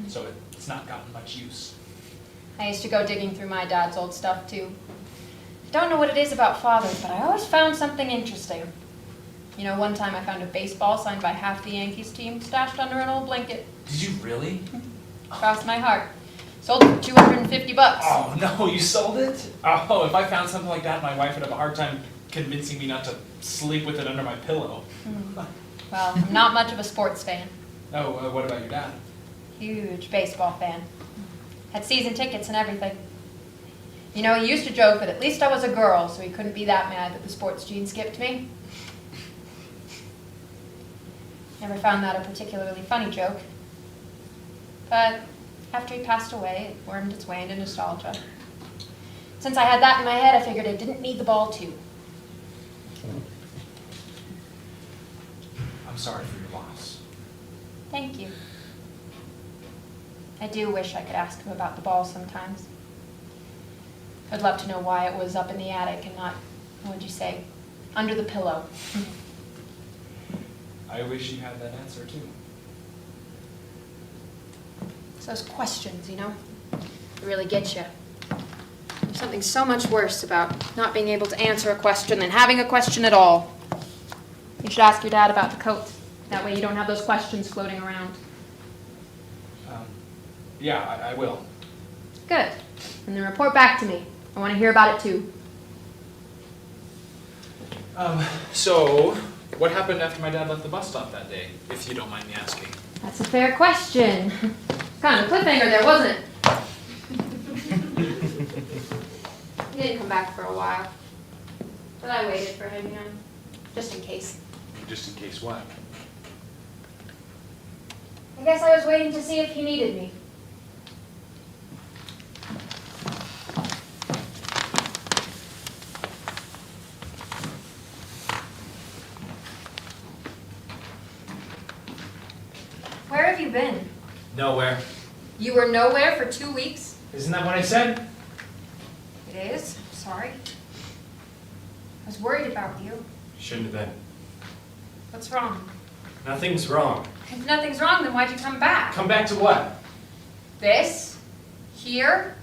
so it's not gotten much use. I used to go digging through my dad's old stuff too. I don't know what it is about fathers, but I always found something interesting. One time I found a baseball signed by half the Yankees team stashed under an old blanket. Did you really? Crossed my heart. Sold it for $250. Oh, no, you sold it? Oh, if I found something like that, my wife would have a hard time convincing me not to sleep with it under my pillow. Well, I'm not much of a sports fan. Oh, what about your dad? Huge baseball fan. Had season tickets and everything. He used to joke that at least I was a girl, so he couldn't be that mad that the sports gene skipped me. Never found that a particularly funny joke. But after he passed away, it wormed its way into nostalgia. Since I had that in my head, I figured I didn't need the ball too. I'm sorry for your loss. Thank you. I do wish I could ask him about the ball sometimes. I'd love to know why it was up in the attic and not, what'd you say, under the pillow. I wish you had that answer too. It's those questions, they really get you. There's something so much worse about not being able to answer a question than having a question at all. You should ask your dad about the coat. That way you don't have those questions floating around. Yeah, I will. Good. And then report back to me. I want to hear about it too. So, what happened after my dad left the bus stop that day, if you don't mind me asking? That's a fair question. Kind of a cliffhanger there, wasn't it? He didn't come back for a while. But I waited for him, just in case. Just in case what? I guess I was waiting to see if he needed me. have you been? Nowhere. You were nowhere for 2 weeks? Isn't that what I said? It is? Sorry. I was worried about you. Shouldn't have been. What's wrong? Nothing's wrong. If nothing's wrong, then why'd you come back? Come back to what? This? Here?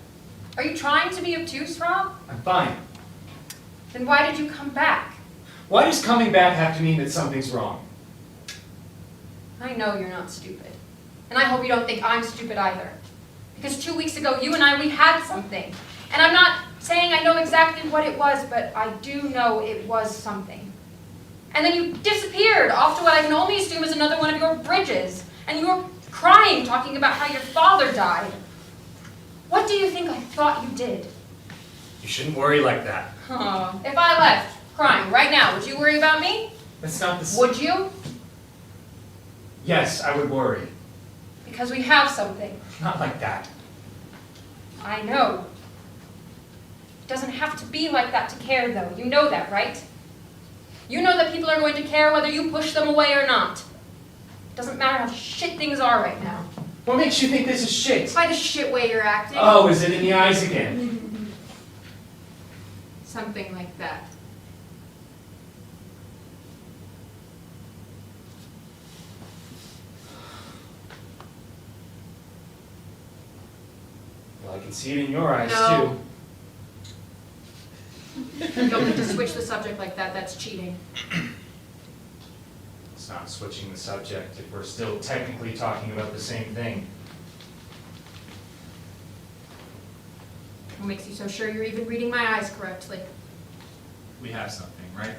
Are you trying to be obtuse, Rob? I'm fine. Then why did you come back? Why does coming back have to mean that something's wrong? I know you're not stupid. And I hope you don't think I'm stupid either. Because 2 weeks ago, you and I, we had something. And I'm not saying I know exactly what it was, but I do know it was something. And then you disappeared off to what I can only assume is another one of your bridges. And you were crying, talking about how your father died. What do you think I thought you did? You shouldn't worry like that. Oh, if I left, crying right now, would you worry about me? That's not the... Would you? Yes, I would worry. Because we have something. Not like that. I know. It doesn't have to be like that to care, though. You know that, right? You know that people are going to care whether you push them away or not. It doesn't matter how shit things are right now. What makes you think this is shit? By the shit way you're acting. Oh, is it in the eyes again? Something like that. Well, I can see it in your eyes, No. You don't get to switch the subject like that. That's cheating. too. It's not switching the subject if we're still technically talking about the same thing. What makes you so sure you're even reading my eyes correctly? We have something, right?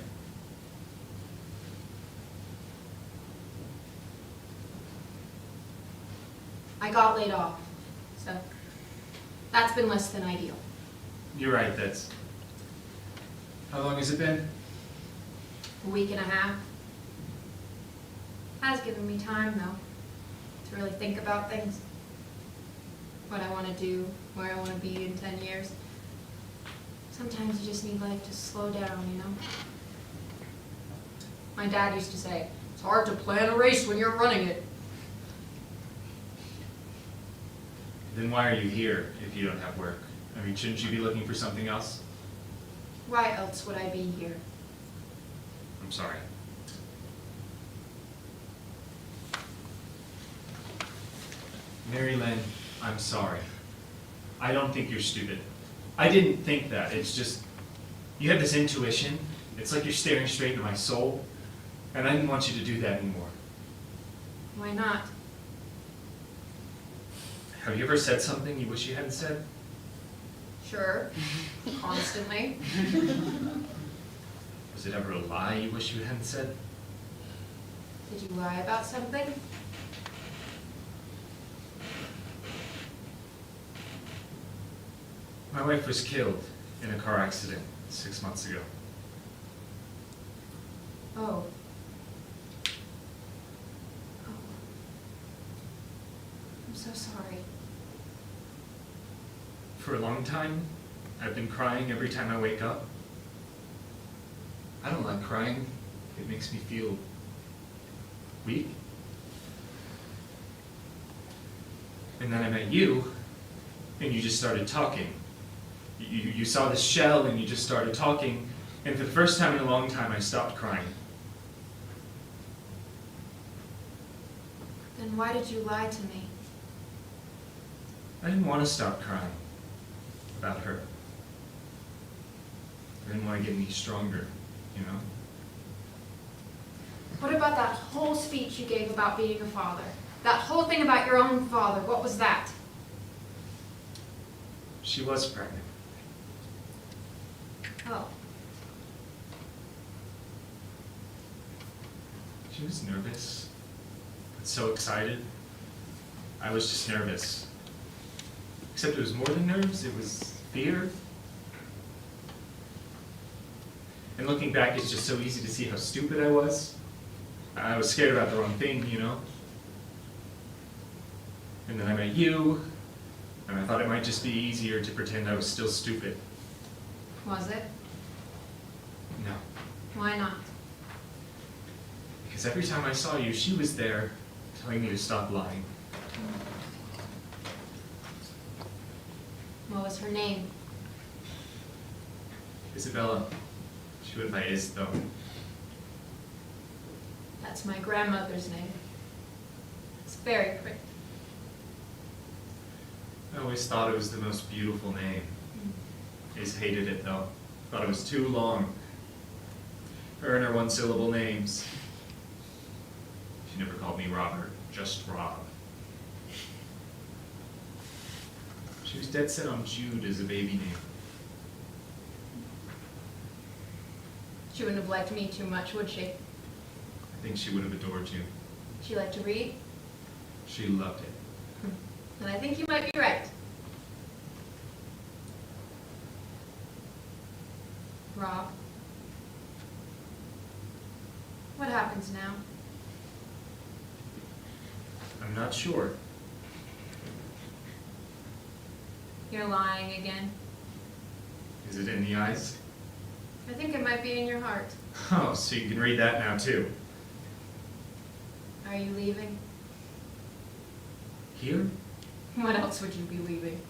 I got laid off, so that's been less than ideal. You're right, that's... How long has it been? A week and a half. Has given me time, though, to really think about things. What I want to do, where I want to be in 10 years. Sometimes you just need life to slow down, you know? My dad used to say, it's hard to plan a race when you're running it. Then why are you here if you don't have work? I mean, shouldn't you be looking for something else? Why else would I be here? I'm sorry. Mary Lynn, I'm sorry. I don't think you're stupid. I didn't think that. It's just, you have this intuition. It's like you're staring straight into my soul. And I didn't want you to do that anymore. Why not? Have you ever said something you wish you hadn't said? Sure. Constantly. Was it ever a lie you wish you hadn't said? Did you lie about something? My wife was killed in a car accident 6 months ago. Oh. I'm so sorry. For a long time, I've been crying every time I wake up. I don't like crying. It makes me feel weak. And then I met you, and you just started talking. You saw this shell, and you just started talking, and for the first time in a long time, I stopped crying. Then why did you lie to me? I didn't want to stop crying about her. I didn't want to get any stronger, you know? What about that whole speech you gave about being a father? That whole thing about your own father, what was that? She was pregnant. Oh. She was nervous, but so excited. I was just nervous. Except it was more than nerves, it was fear. And looking back, it's just so easy to see how stupid I was. I was scared about the wrong thing, you know? And then I met you, and I thought it might just be easier to pretend I was still stupid. Was it? No. Why not? Because every time I saw you, she was there telling me to stop lying. What was her name? Isabella. She went by Is, though. That's my grandmother's name. It's very pretty. I always thought it was the most beautiful name. Is hated it, though. Thought it was too long. Her and her one-syllable names. She never called me Robert, just Rob. She was dead set on Jude as a baby name. She wouldn't have liked me too much, would she? I think she would have adored you. She liked to read? She loved it. And I think you might be right. Rob, what happens now? I'm not sure. You're lying again. Is it in the eyes? I think it might be in your heart. Oh, so you can read that now, too. Are you leaving? Here? What else would you be leaving?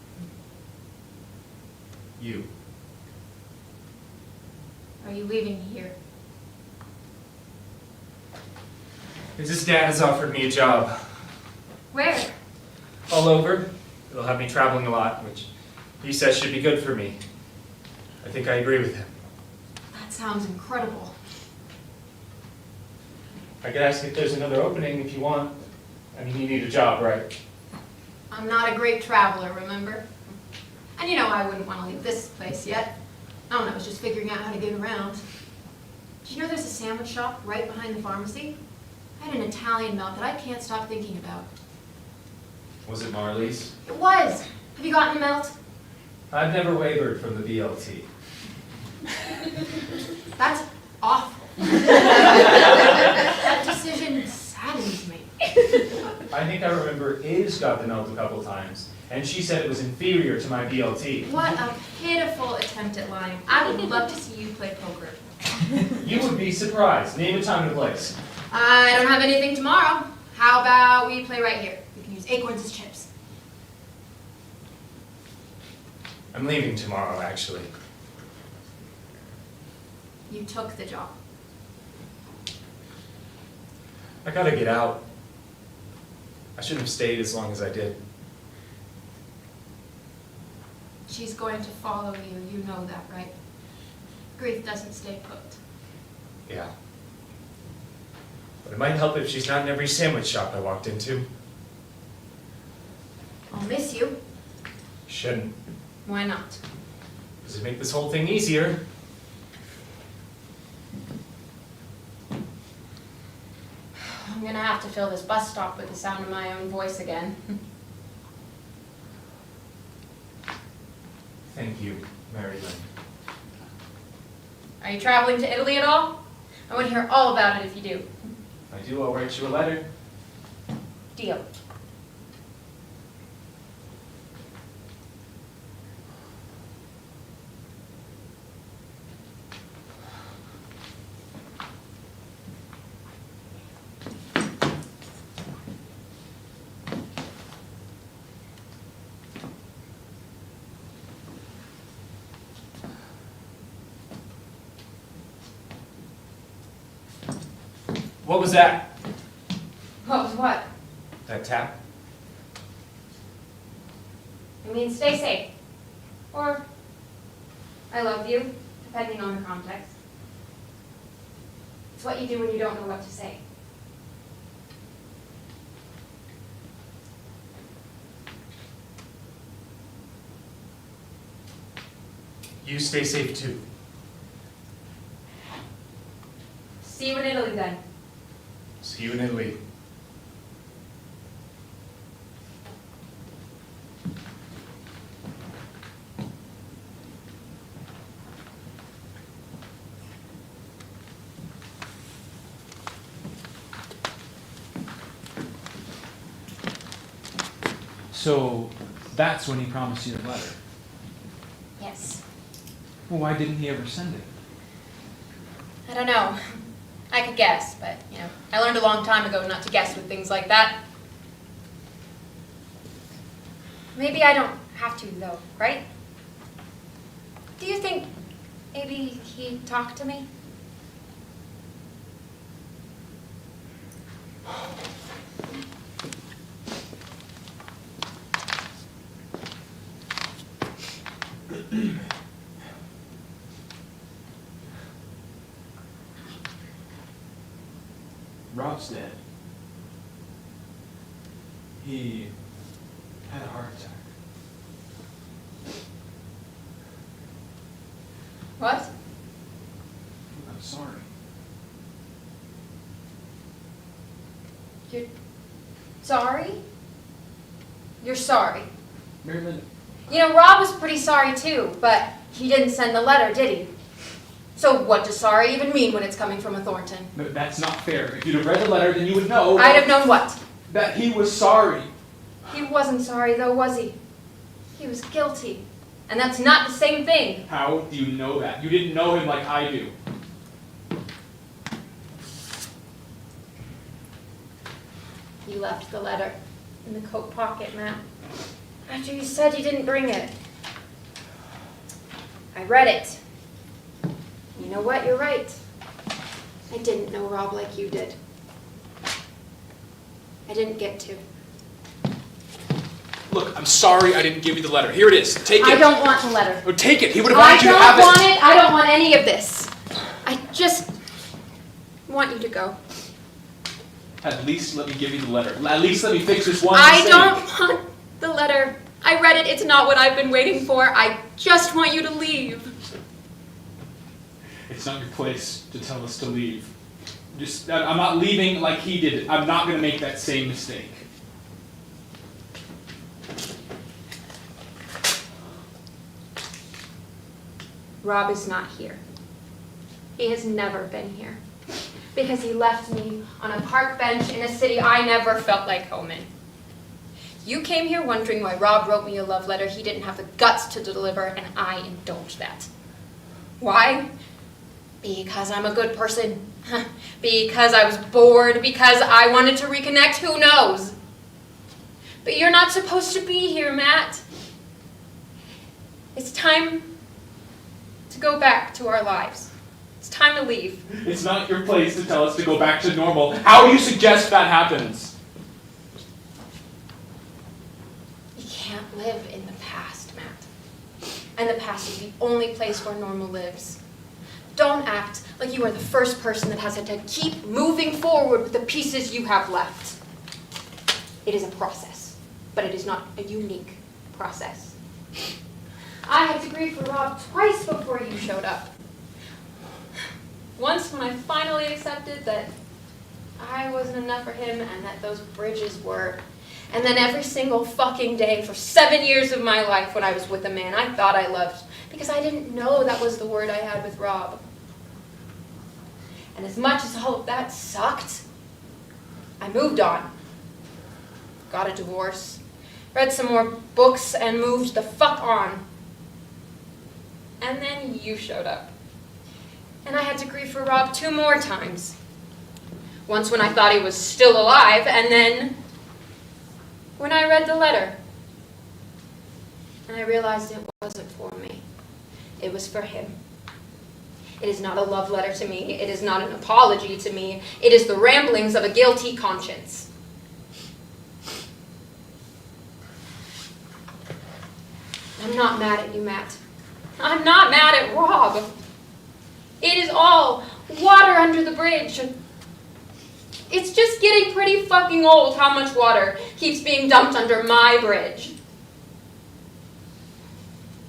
You. Are you leaving here? Mrs. Dad has offered me a job. Where? All over. It'll have me traveling a lot, which he says should be good for me. I think I agree with him. That sounds incredible. I could ask if there's another opening if you want. I mean, you need a job, right? I'm not a great traveler, remember? And you know I wouldn't want to leave this place yet. I don't know, I was just figuring out how to get around. Do you know there's a sandwich shop right behind the pharmacy? I had an Italian melt that I can't stop thinking about. Was it Marley's? It was! Have you gotten the melt? I've never wavered from the BLT. That's awful. That decision saddens me. I think I remember Iz got the melt a couple times, and she said it was inferior to my BLT. What a pitiful attempt at lying. I would love to see you play poker. You would be surprised. Name a time and a place. I don't have anything tomorrow. How about we play right here? We can use acorns as chips. I'm leaving tomorrow, actually. You took the job. I gotta get out. I shouldn't have stayed as long as I did. She's going to follow you. You know that, right? Grief doesn't stay put. Yeah. But it might help if she's not in every sandwich shop I walked into. I'll miss you. Shouldn't. Why not? Does it make this whole thing easier? I'm gonna have to fill this bus stop with the sound of my own voice again. Thank you, Mary Lynn. Are you traveling to Italy at all? I want to hear all about it if you do. If I do, I'll write you a letter. Deal. What was that? What was what? That tap? I mean, stay safe. Or, I love you, depending on the context. It's what you do when you don't know what to say. You stay safe too. See you in Italy then. See you in Italy. So that's when he promised you the letter. Yes. Well, why didn't he ever send it? I don't know. I could guess, but, I learned a long time ago not to guess with things like that. Maybe I don't have to, though, right? Do you think maybe he talked to me? Rob's dead. He had a heart attack. What? I'm sorry. You're sorry? You're sorry. Marilyn, You know, Rob was pretty sorry too, but he didn't send the letter, did he? So what does sorry even mean when it's coming from a Thornton? no, that's not fair. If you'd have read the letter, then you would know I'd have known what? that he was sorry. He wasn't sorry though, was he? He was guilty. And that's not the same thing. How do you know that? You didn't know him like I do. You left the letter in the coat pocket, Matt. After you said you didn't bring it. I read it. You know what? You're right. I didn't know Rob like you did. I didn't get to. Look, I'm sorry I didn't give you the letter. Here it is. Take it. I don't want the letter. Oh, take it. He would have wanted you to I have don't want it. I don't want any of this. I just want you to go. At least let me give you the letter. At least let me fix this one I mistake. don't want the letter. I read it. It's not what I've been waiting for. I just want you to leave. It's not your place to tell us to leave. I'm not leaving like he did. I'm not going to make that same mistake. Rob is not here. He has never been here. Because he left me on a park bench in a city I never felt like home in. You came here wondering why Rob wrote me a love letter he didn't have the guts to deliver, and I indulged that. Why? Because I'm a good person. Because I was bored. Because I wanted to reconnect. Who knows? But you're not supposed to be here, Matt. It's time to go back to our lives. It's time to leave. It's not your place to tell us to go back to normal. How do you suggest that happens? You can't live in the past, Matt. And the past is the only place where normal lives. Don't act like you are the first person that has to keep moving forward with the pieces you have left. It is a process, but it is not a unique process. I had to grieve for Rob twice before you showed up. Once when I finally accepted that I wasn't enough for him and that those bridges were. And then every single fucking day for 7 years of my life when I was with a man I thought I loved because I didn't know that was the word I had with Rob. And as much as all of that sucked, I moved on. Got a divorce, read some more books, and moved the fuck on. And then you showed up. And I had to grieve for Rob 2 more times. Once when I thought he was still alive, and then when I read the letter. And I realized it wasn't for me. It was for him. It is not a love letter to me. It is not an apology to me. It is the ramblings of a guilty conscience. I'm not mad at you, Matt. I'm not mad at Rob. It is all water under the bridge. It's just getting pretty fucking old how much water keeps being dumped under my bridge.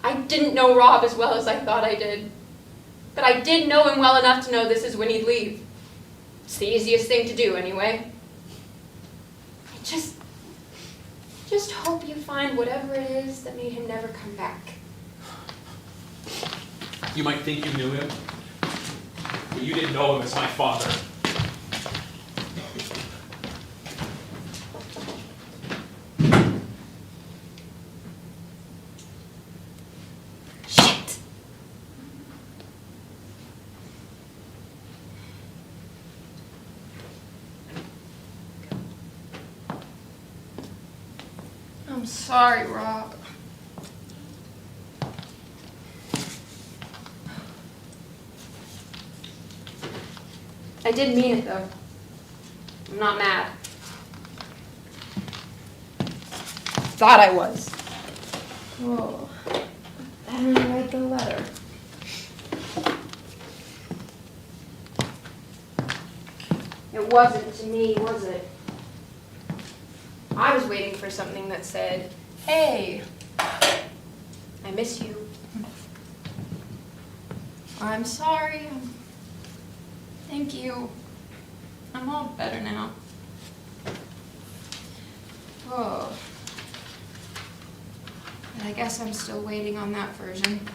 I didn't know Rob as well as I thought I did. But I did know him well enough to know this is when he'd leave. It's the easiest thing to do anyway. I just hope you find whatever it is that made him never come back. You might think you knew him, but you didn't know him as my father. Shit! Oh, I'm sorry, Rob. I did mean it, though. I'm not mad. Thought I was. Oh, I didn't write the letter. It wasn't to me, was it? I was waiting for something that said, "Hey, I miss you. I'm sorry. Thank you. I'm all better now." Oh. But I guess I'm still waiting on that version.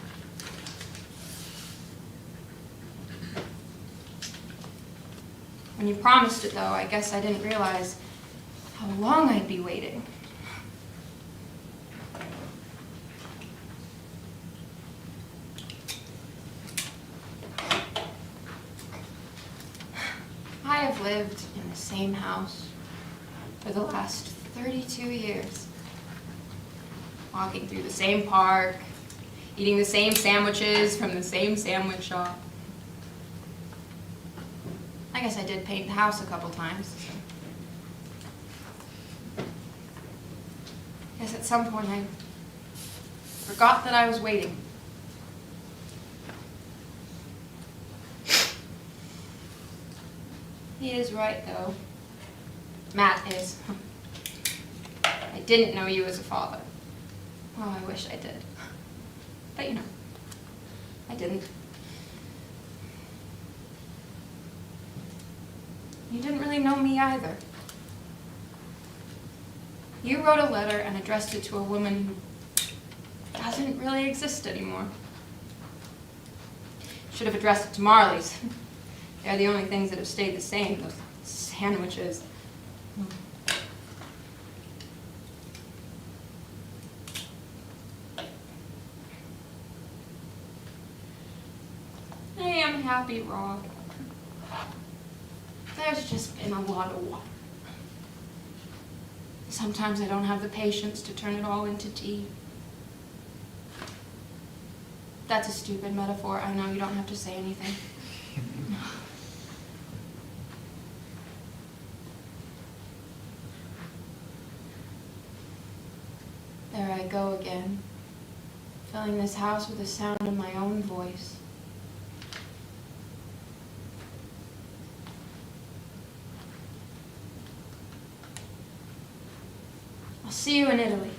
When you promised it, though, I guess I didn't realize how long I'd be waiting. I have lived in the same house for the last 32 years. Walking through the same park, eating the same sandwiches from the same sandwich shop. I guess I did paint the house a couple times. So. I guess at some point I forgot that I was waiting. He is right, though. Matt is. I didn't know you as a father. Oh, I wish I did. But you know, I didn't. You didn't really know me either. You wrote a letter and addressed it to a woman who doesn't really exist anymore. Should have addressed it to Marley's. They're the only things that have stayed the same, those sandwiches. I am happy, Rob. There's just been a lot of water. Sometimes I don't have the patience to turn it all into tea. That's a stupid metaphor. I know, you don't have to say anything. There I go again, filling this house with the sound of my own voice. I'll see you in Italy.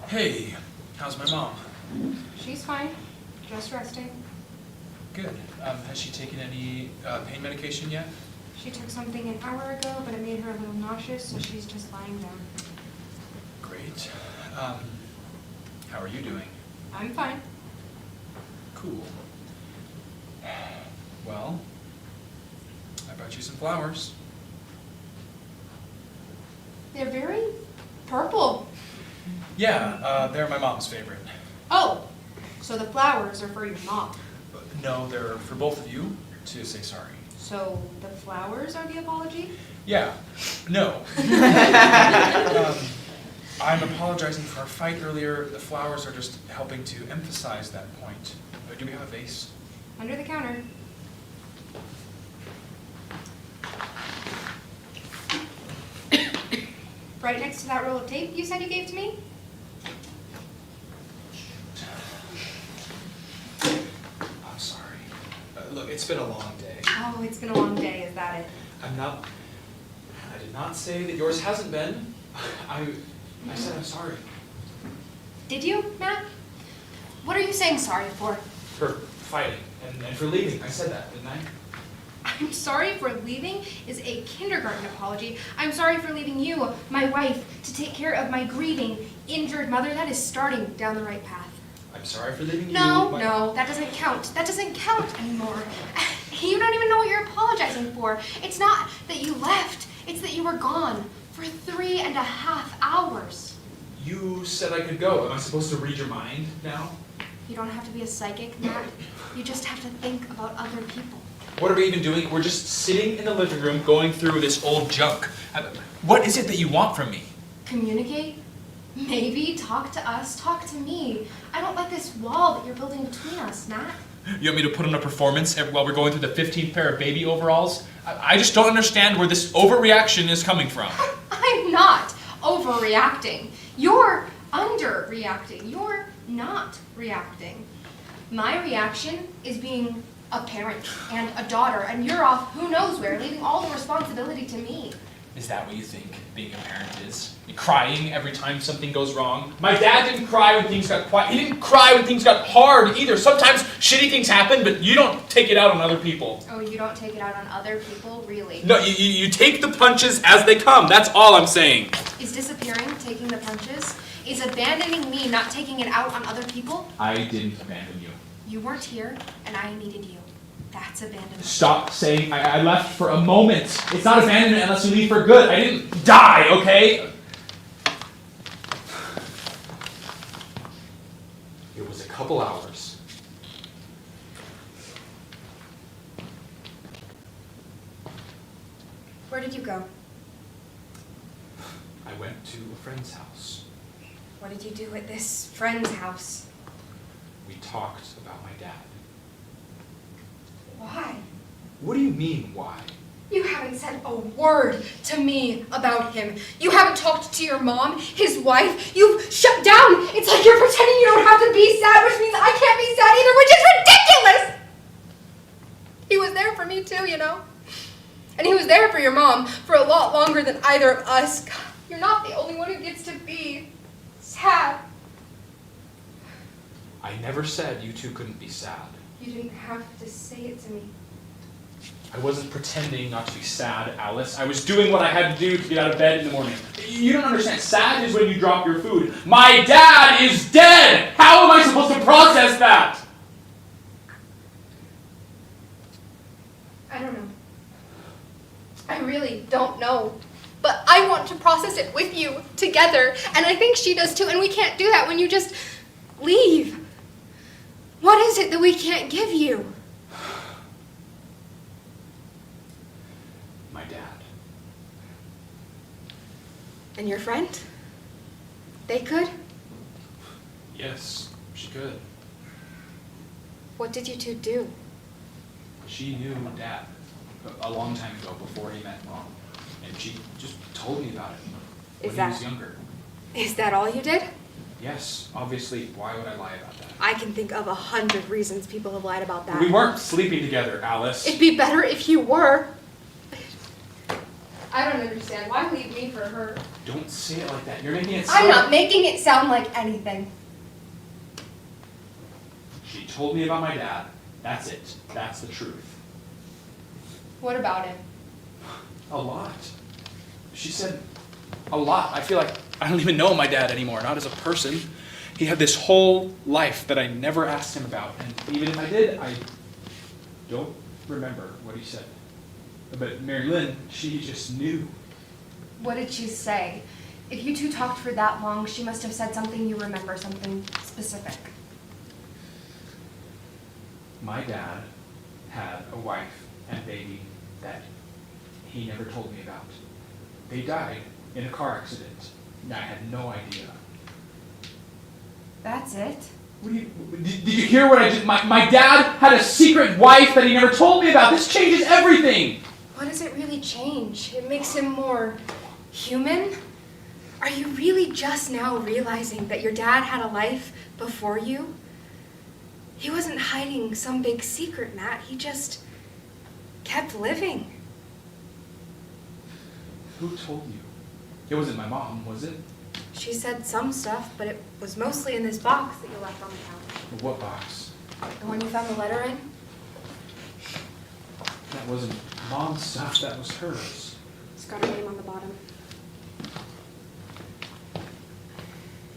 Hey, how's my mom? She's fine, just resting. Good. Has she taken any pain medication yet? She took something an hour ago, but it made her a little nauseous, so she's just lying down. Great. How are you doing? I'm fine. Cool. Well, I brought you some flowers. They're very purple. Yeah, they're my mom's favorite. Oh, so the flowers are for your mom. No, they're for both of you to say sorry. So the flowers are the apology? Yeah. No. I'm apologizing for our fight earlier. The flowers are just helping to emphasize that point. Do we have a vase? Under the counter. Right next to that roll of tape you said you gave to me? I'm sorry. Look, it's been a long day. Oh, it's been a long day, is that it? I did not say that yours hasn't been. I said I'm sorry. Did you, Matt? What are you saying sorry for? For fighting and for leaving. I said that, didn't I? I'm sorry for leaving is a kindergarten apology. I'm sorry for leaving you, my wife, to take care of my grieving, injured mother. That is starting down the right path. I'm sorry for leaving you. No, that doesn't count. That doesn't count anymore. You don't even know what you're apologizing for. It's not that you left. It's that you were gone for 3.5 hours. You said I could go. Am I supposed to read your mind now? You don't have to be a psychic, Matt. You just have to think about other people. What are we even doing? We're just sitting in the living room going through this old junk. What is it that you want from me? Communicate? Maybe talk to us, talk to me. I don't like this wall that you're building between us, Matt. You want me to put on a performance while we're going through the 15th pair of baby overalls? I just don't understand where this overreaction is coming from. I'm not overreacting. You're underreacting. You're not reacting. My reaction is being a parent and a daughter, and you're off who knows where, leaving all the responsibility to me. Is that what you think being a parent is? You crying every time something goes wrong? My dad didn't cry when things got quiet. He didn't cry when things got hard either. Sometimes shitty things happen, but you don't take it out on other people. Oh, you don't take it out on other people? Really? No, you take the punches as they come. That's all I'm saying. Is disappearing taking the punches? Is abandoning me not taking it out on other people? I didn't abandon you. You weren't here, and I needed you. That's abandonment. Stop saying I left for a moment. It's not abandonment unless you leave for good. I didn't die, okay? It was a couple hours. Where did you go? I went to a friend's house. What did you do at this friend's house? We talked about my dad. Why? What do you mean, why? You haven't said a word to me about him. You haven't talked to your mom, his wife. You've shut down. It's like you're pretending you don't have to be sad, which means I can't be sad either, which is ridiculous! He was there for me too, you know? And he was there for your mom for a lot longer than either of us. God, you're not the only one who gets to be sad. I never said you two couldn't be sad. You didn't have to say it to me. I wasn't pretending not to be sad, Alice. I was doing what I had to do to get out of bed in the morning. You don't understand. Sad is when you drop your food. My dad is dead! How am I supposed to process that? I don't know. I really don't know. But I want to process it with you, together. And I think she does too. And we can't do that when you just leave. What is it that we can't give you? My dad. And your friend? They could? Yes, she could. What did you two do? She knew Dad a long time ago before he met Mom. And she just told me about it when he was younger. Is that all you did? Yes, obviously. Why would I lie about that? I can think of 100 reasons people have lied about that. We weren't sleeping together, Alice. It'd be better if you were. I don't understand. Why leave me for her? Don't say it like that. You're making it I'm not making it sound like anything. She told me about my dad. That's it. That's the truth. What about him? A lot. She said a lot. I feel like I don't even know my dad anymore, not as a person. He had this whole life that I never asked him about. And even if I did, I don't remember what he said. But Mary Lynn, she just knew. What did she say? If you two talked for that long, she must have said something you remember, something specific. My dad had a wife and baby that he never told me about. They died in a car accident. And I had no idea. That's it? What do you, did you hear what I just... My dad had a secret wife that he never told me about. This changes everything. What does it really change? It makes him more human? Are you really just now realizing that your dad had a life before you? He wasn't hiding some big secret, Matt. He just kept living. Who told you? It wasn't my mom, was it? She said some stuff, but it was mostly in this box that you left on the counter. What box? The one you found the letter in? That wasn't Mom's stuff, that was hers. It's got her name on the bottom.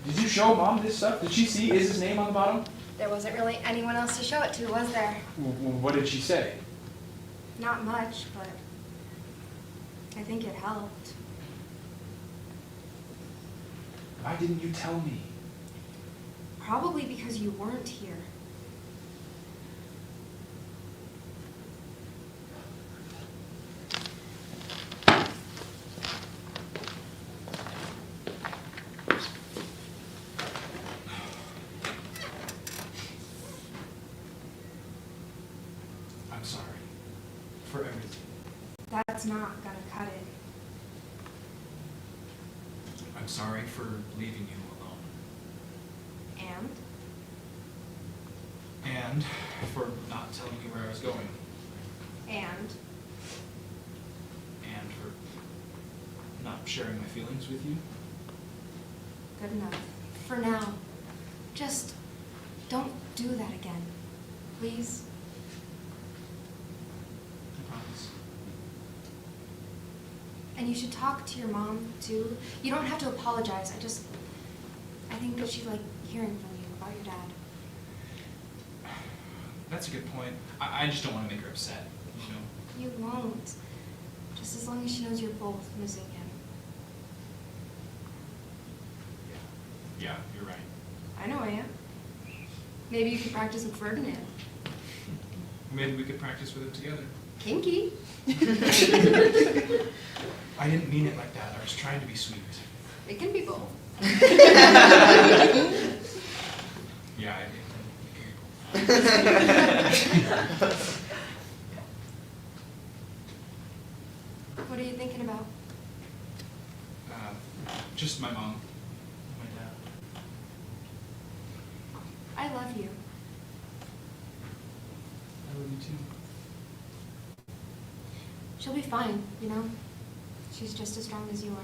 Did you show Mom this stuff? Did she see Iz's name on the bottom? There wasn't really anyone else to show it to, was there? What did she say? Not much, but I think it helped. Why didn't you tell me? Probably because you weren't here. I'm sorry. For everything. That's not gonna cut it. I'm sorry for leaving you alone. And? And for not telling you where I was going. And? And for not sharing my feelings with you. Good enough. For now. Just don't do that again. Please? I promise. And you should talk to your mom, too. You don't have to apologize. I think that she'd like hearing from you about your dad. That's a good point. I just don't want to make her upset, you know? You won't. Just as long as she knows you're both missing him. Yeah, you're right. I know I am. Maybe you could practice with Ferdinand. Maybe we could practice with it together. Kinky. I didn't mean it like that. I was trying to be sweet. It can be both. Yeah, I did. What are you thinking about? Just my mom. My dad. I love you. I love you too. She'll be fine, you know? She's just as strong as you are.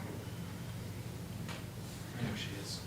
I know she is.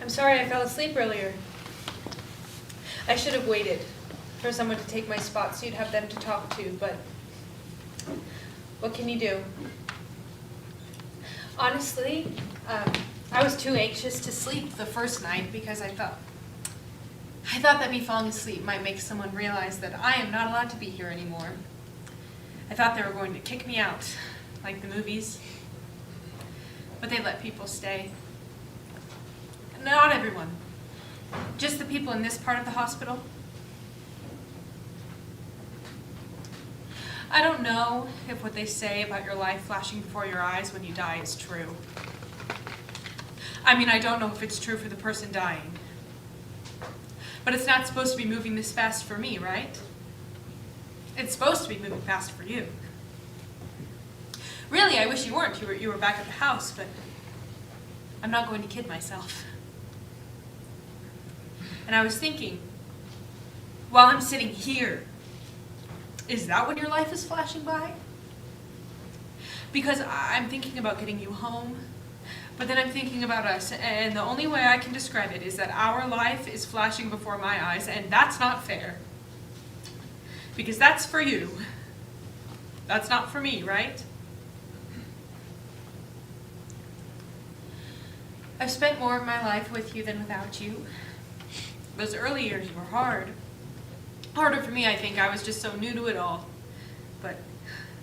I'm sorry I fell asleep earlier. I should have waited for someone to take my spot so you'd have them to talk to, but what can you do? Honestly, I was too anxious to sleep the first night because I thought that me falling asleep might make someone realize that I am not allowed to be here anymore. I thought they were going to kick me out, like the movies, but they let people stay. Not everyone, just the people in this part of the hospital. I don't know if what they say about your life flashing before your eyes when you die is true. I mean, I don't know if it's true for the person dying. But it's not supposed to be moving this fast for me, right? It's supposed to be moving fast for you. Really, I wish you weren't. You were back at the house, but I'm not going to kid myself. And I was thinking, while I'm sitting here, is that when your life is flashing by? Because I'm thinking about getting you home, but then I'm thinking about us, and the only way I can describe it is that our life is flashing before my eyes, and that's not fair. Because that's for you. That's not for me, right? I've spent more of my life with you than without you. Those early years were hard. Harder for me, I think. I was just so new to it all. But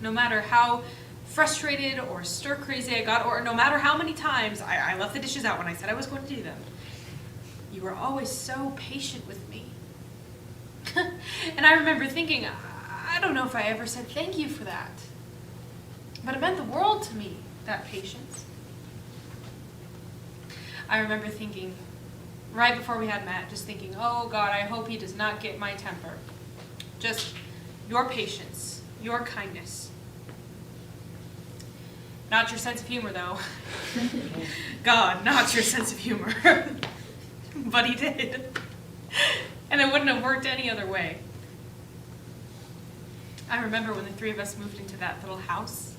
no matter how frustrated or stir crazy I got, or no matter how many times I left the dishes out when I said I was going to do them, you were always so patient with me. And I remember thinking, I don't know if I ever said thank you for that. But it meant the world to me, that patience. I remember thinking, right before we had Matt, just thinking, oh God, I hope he does not get my temper. Just your patience, your kindness. Not your sense of humor, though. God, not your sense of humor. But he did. And it wouldn't have worked any other way. I remember when the three of us moved into that little house,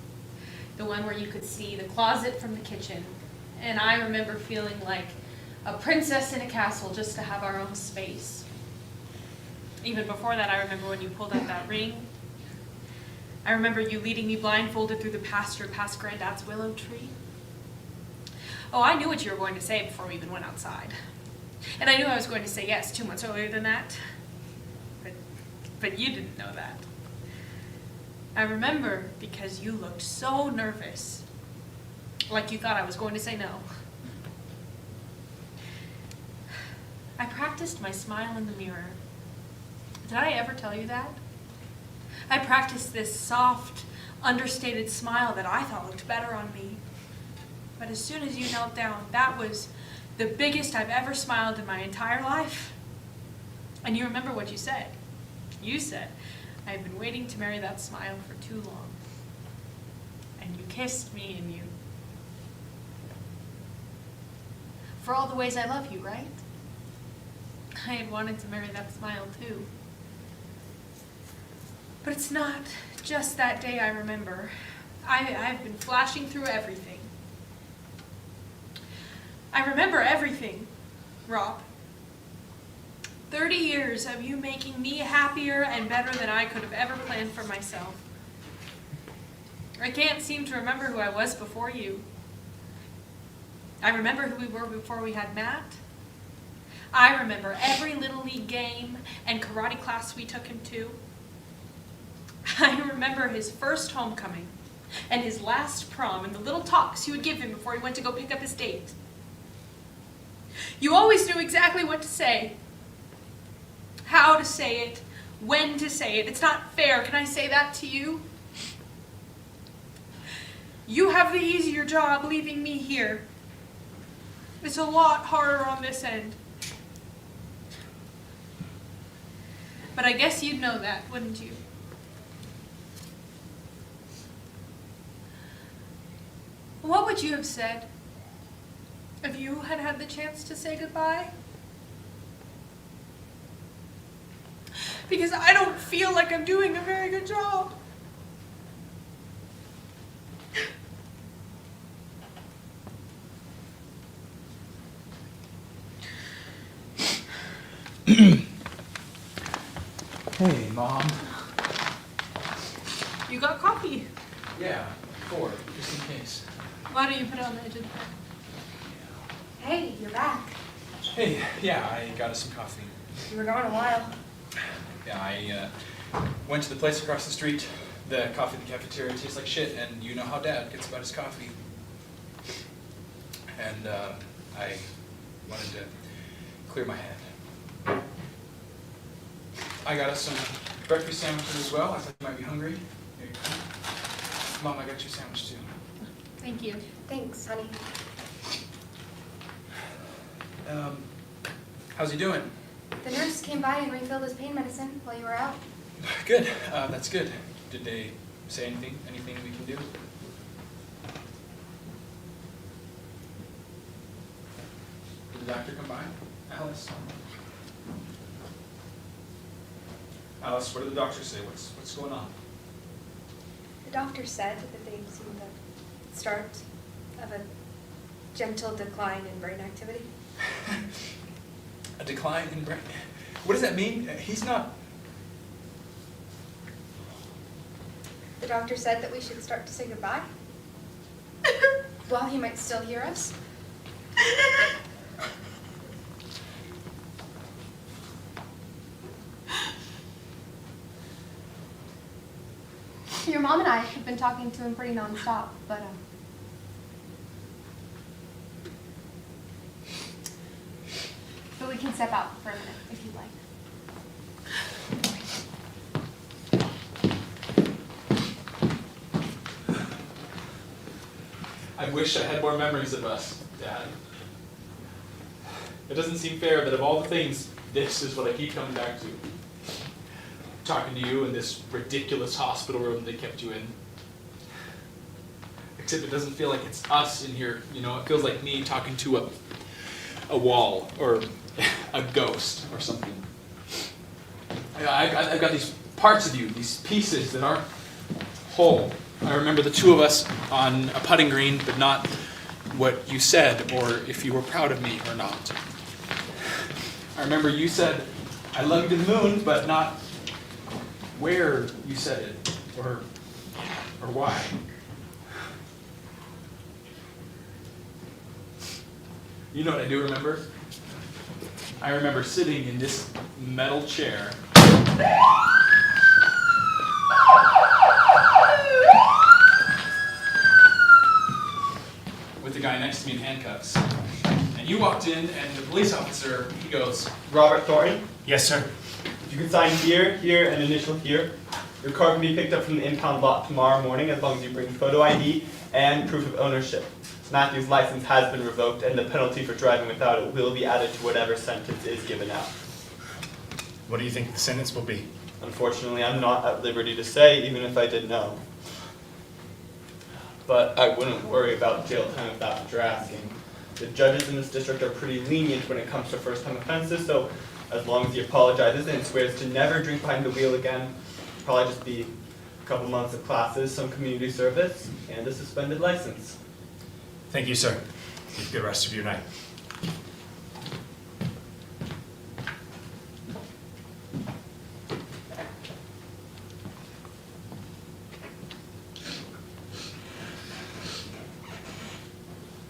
the one where you could see the closet from the kitchen. And I remember feeling like a princess in a castle just to have our own space. Even before that, I remember when you pulled out that ring. I remember you leading me blindfolded through the pasture past Granddad's willow tree. Oh, I knew what you were going to say before we even went outside. And I knew I was going to say yes 2 months earlier than that. But you didn't know that. I remember because you looked so nervous. Like you thought I was going to say no. I practiced my smile in the mirror. Did I ever tell you that? I practiced this soft, understated smile that I thought looked better on me. But as soon as you knelt down, that was the biggest I've ever smiled in my entire life. And you remember what you said. You said, I've been waiting to marry that smile for too long. And you kissed me and you... For all the ways I love you, right? I had wanted to marry that smile too. But it's not just that day I remember. I've been flashing through everything. I remember everything, Rob. 30 years of you making me happier and better than I could have ever planned for myself. I can't seem to remember who I was before you. I remember who we were before we had Matt. I remember every Little League game and karate class we took him to. I remember his first homecoming and his last prom and the little talks you would give him before he went to go pick up his date. You always knew exactly what to say, how to say it, when to say it. It's not fair. Can I say that to you? You have the easier job leaving me here. It's a lot harder on this end. But I guess you'd know that, wouldn't you? What would you have said if you had had the chance to say goodbye? Because I don't feel like I'm doing a very good job. Hey, Mom. You got coffee. Yeah, 4, just in case. Why don't you put it on the edge of the bed? Hey, you're back. Hey, yeah, I got us some coffee. You were gone a while. Yeah, I went to the place across the street. The coffee in the cafeteria tastes like shit, and you know how Dad gets about his coffee. And I wanted to clear my head. I got us some breakfast sandwiches as well. I thought you might be hungry. Here you go. Mom, I got you a sandwich too. Thank you. Thanks, honey. How's he doing? The nurse came by and refilled his pain medicine while you were out. Good. That's good. Did they say anything? Anything we can do? Did the doctor come by? Alice? Alice, what did the doctor say? What's going on? The doctor said that they've seen the start of a gentle decline in brain activity. A decline in brain? What does that mean? He's not... The doctor said that we should start to say goodbye. While he might still hear us. Your mom and I have been talking to him pretty nonstop, but we can step out for a minute if you'd like. I wish I had more memories of us, Dad. It doesn't seem fair that of all the things, this is what I keep coming back to. Talking to you in this ridiculous hospital room they kept you in. Except it doesn't feel like it's us in here, you know, it feels like me talking to a wall or a ghost or something. I've got these parts of you, these pieces that aren't whole. I remember the two of us on a putting green, but not what you said or if you were proud of me or not. I remember you said, I love you to the moon, but not where you said it or why. You know what I do remember? I remember sitting in this metal chair with the guy next to me in handcuffs. And you walked in and the police officer, he goes, Robert Thornton, Yes, sir. if you could sign here, here, and initial here. Your car can be picked up from the impound lot tomorrow morning as long as you bring photo ID and proof of ownership. Matthew's license has been revoked and the penalty for driving without it will be added to whatever sentence is given out. What do you think the sentence will be? Unfortunately, I'm not at liberty to say, even if I did know. But I wouldn't worry about jail time if that's what you're asking. The judges in this district are pretty lenient when it comes to first-time offenses, so as long as he apologizes and swears to never drink behind the wheel again, probably just be a couple months of classes, some community service, and a suspended license. Thank you, sir. Have a good rest of your night.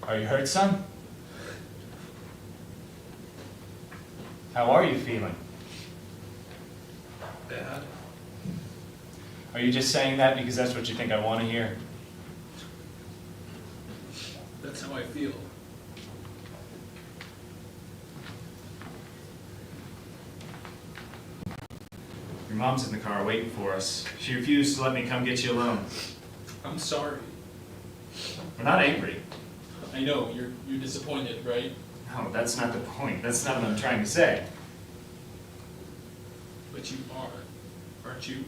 Are you hurt, son? How are you feeling? Bad. Are you just saying that because that's what you think I want to hear? That's how I feel. Your mom's in the car waiting for us. She refused to let me come get you alone. I'm sorry. We're not angry. I know, you're disappointed, right? No, that's not the point. That's not what I'm trying to say. But you are, aren't you?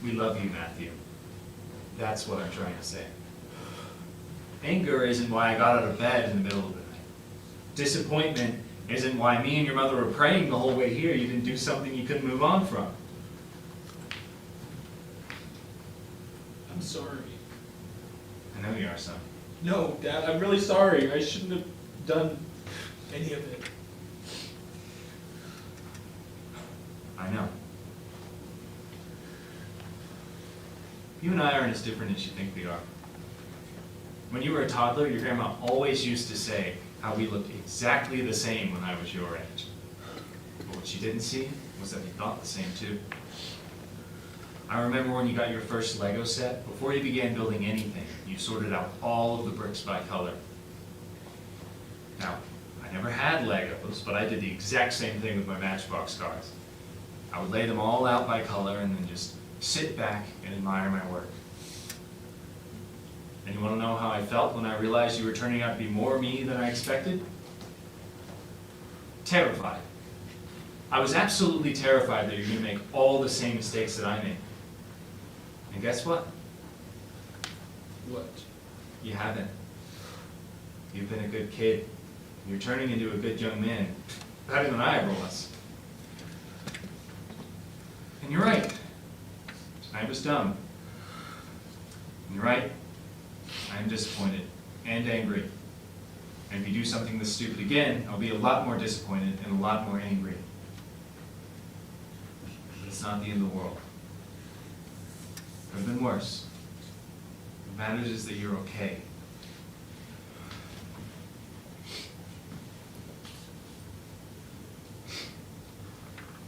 We love you, Matthew. That's what I'm trying to say. Anger isn't why I got out of bed in the middle of the night. Disappointment isn't why me and your mother were praying the whole way here you didn't do something you couldn't move on from. I'm sorry. I know you are, son. No, Dad, I'm really sorry. I shouldn't have done any of it. I know. You and I aren't as different as you think we are. When you were a toddler, your grandma always used to say how we looked exactly the same when I was your age. But what she didn't see was that we thought the same too. I remember when you got your first Lego set, before you began building anything, you sorted out all of the bricks by color. Now, I never had Legos, but I did the exact same thing with my Matchbox cars. I would lay them all out by color and then just sit back and admire my work. And you want to know how I felt when I realized you were turning out to be more me than I expected? Terrified. I was absolutely terrified that you're going to make all the same mistakes that I made. And guess what? What? You haven't. You've been a good kid. You're turning into a good young man. Better than I ever was. And you're right. I was dumb. And you're right. I'm disappointed and angry. And if you do something this stupid again, I'll be a lot more disappointed and a lot more angry. It's not the end of the world. Could have been worse. The advantage is that you're okay.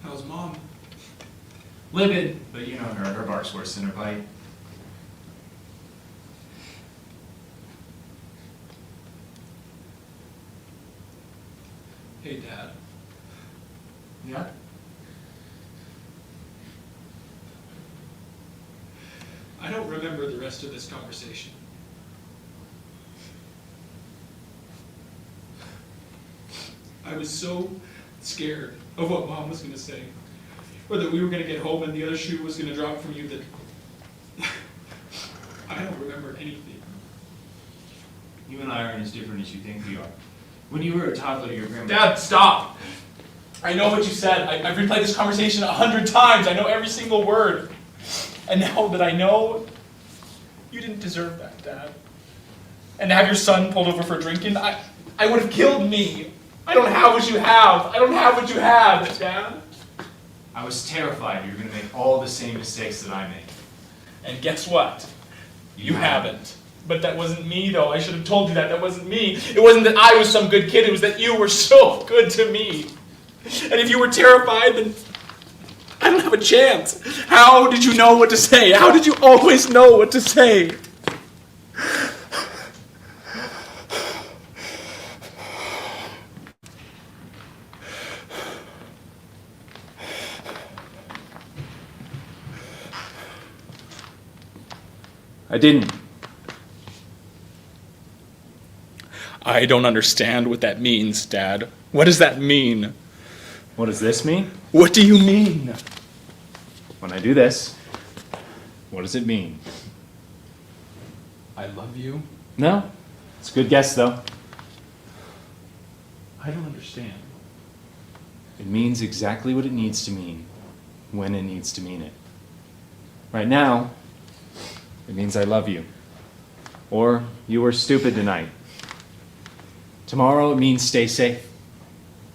How's Mom? Livid, but you know her. Her bark's worse than her bite. Hey, Dad. Yeah? I don't remember the rest of this conversation. I was so scared of what Mom was going to say, or that we were going to get home and the other shoe was going to drop from you, that I don't remember anything. You and I aren't as different as you think we are. When you were a toddler, your grandma... Dad, stop! I know what you said. I've replayed this conversation 100 times. I know every single word. And now that I know, you didn't deserve that, Dad. And to have your son pulled over for drinking, I would have killed me. I don't have what you have. I don't have what you have, Dad. I was terrified you were going to make all the same mistakes that I made. And guess what? You haven't. But that wasn't me, though. I should have told you that. That wasn't me. It wasn't that I was some good kid. It was that you were so good to me. And if you were terrified, then I don't have a chance. How did you know what to say? How did you always know what to say? I didn't. I don't understand what that means, Dad. What does that mean? What does this mean? What do you mean? When I do this, what does it mean? I love you. No? It's a good guess, though. I don't understand. It means exactly what it needs to mean, when it needs to mean it. Right now, it means I love you. Or you were stupid tonight. Tomorrow, it means stay safe.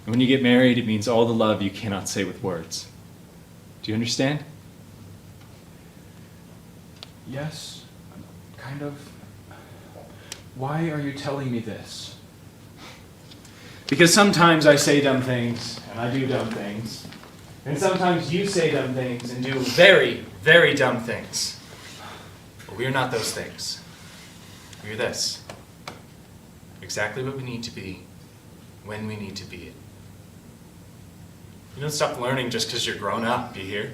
And when you get married, it means all the love you cannot say with words. Do you understand? Yes, kind of. Why are you telling me this? Because sometimes I say dumb things, and I do dumb things. And sometimes you say dumb things and do very, very dumb things. But we are not those things. We are this. Exactly what we need to be, when we need to be it. You don't stop learning just because you're grown up, you hear?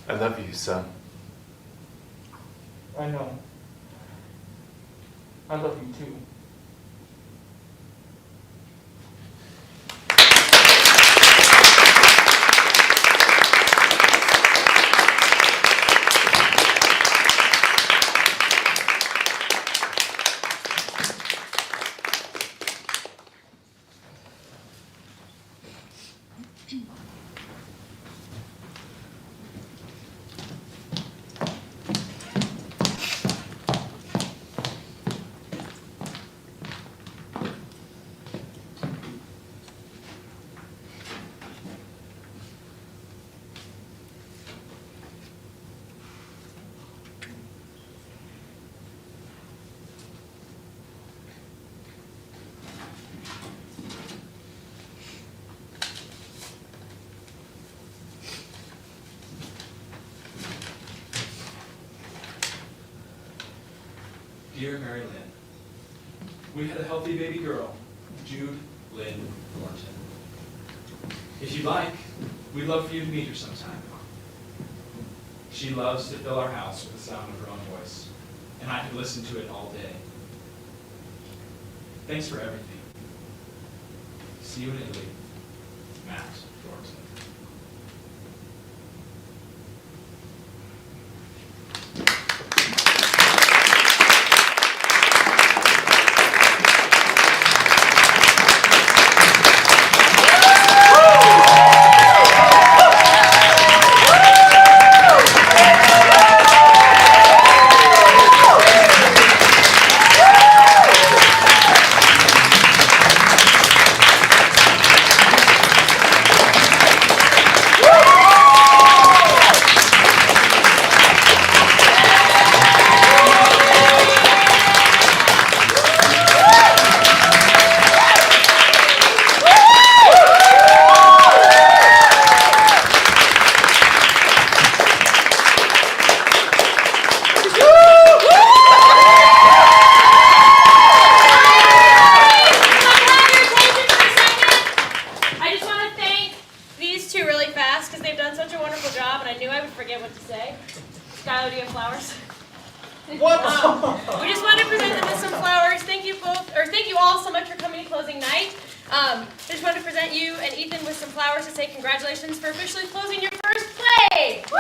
I love you, son. I know. I love you too. Dear Mary Lynn, we had a healthy baby girl, Jude Lynn Thornton. If you'd like, we'd love for you to meet her sometime. She loves to fill our house with the sound of her own voice, and I could listen to it all day. Thanks for everything. See you in Italy, Matt Thornton. What? We just wanted to present them with some flowers. Thank you both, or thank you all so much for coming to closing night. I just wanted to present you and Ethan with some flowers to say congratulations for officially closing your first play. These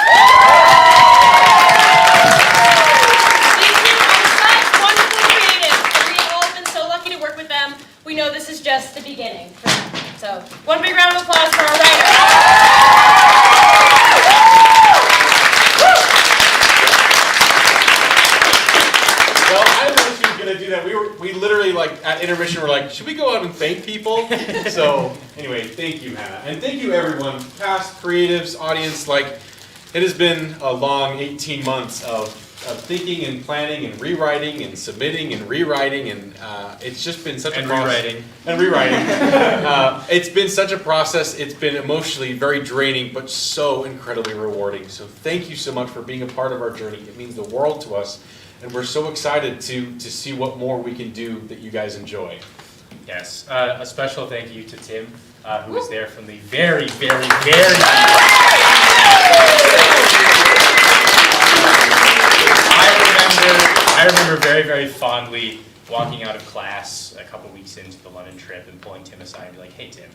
two are such wonderful creatives. We have all been so lucky to work with them. We know this is just the beginning for them. So, one big round of applause for our writers. Well, I didn't know she was gonna do that. We literally like at intermission were like, should we go out and thank people? So anyway, thank you, Hannah, and thank you everyone, cast, creatives, audience. Like, it has been a long 18 months of thinking and planning and rewriting and submitting and rewriting, and it's just been such a process. And rewriting. It's been such a process. It's been emotionally very draining, but so incredibly rewarding. So thank you so much for being a part of our journey. It means the world to us. And we're so excited to see what more we can do that you guys enjoy. Yes, a special thank you to Tim, who was there from the very, very, very I remember very, very fondly walking out of class a couple weeks into the London trip and pulling Tim aside and be like, hey Tim,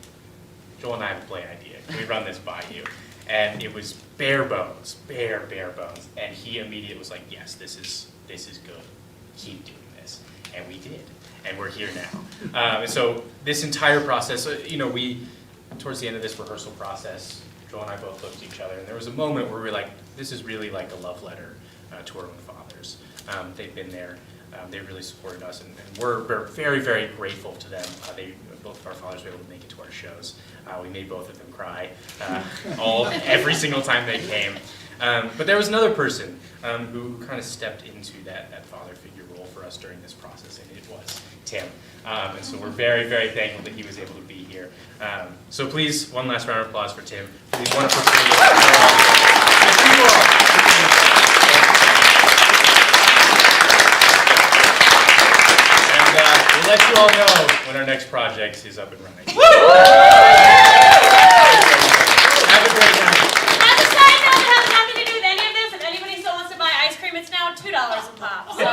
Joel and I have a play idea. Can we run this by you? And it was bare bones, bare bones. And he immediately was like, yes, this is good. Keep doing this. And we did. And we're here now. And so this entire process, we, towards the end of this rehearsal process, Joel and I both looked at each other, and there was a moment where we were like, this is really like a love letter to our own fathers. They've been there. They really supported us, and we're very, very grateful to them. Both of our fathers were able to make it to our shows. We made both of them cry every single time they came. But there was another person who kind of stepped into that father figure role for us during this process, and it was Tim. And so we're very, very thankful that he was able to be here. So please, one last round of applause for Tim. These wonderful And we'll let you all know when our next project is up and running. Have a great night. As a side note, it has nothing to do with any of this. If anybody still wants to buy ice cream, it's now $2 a pop. So.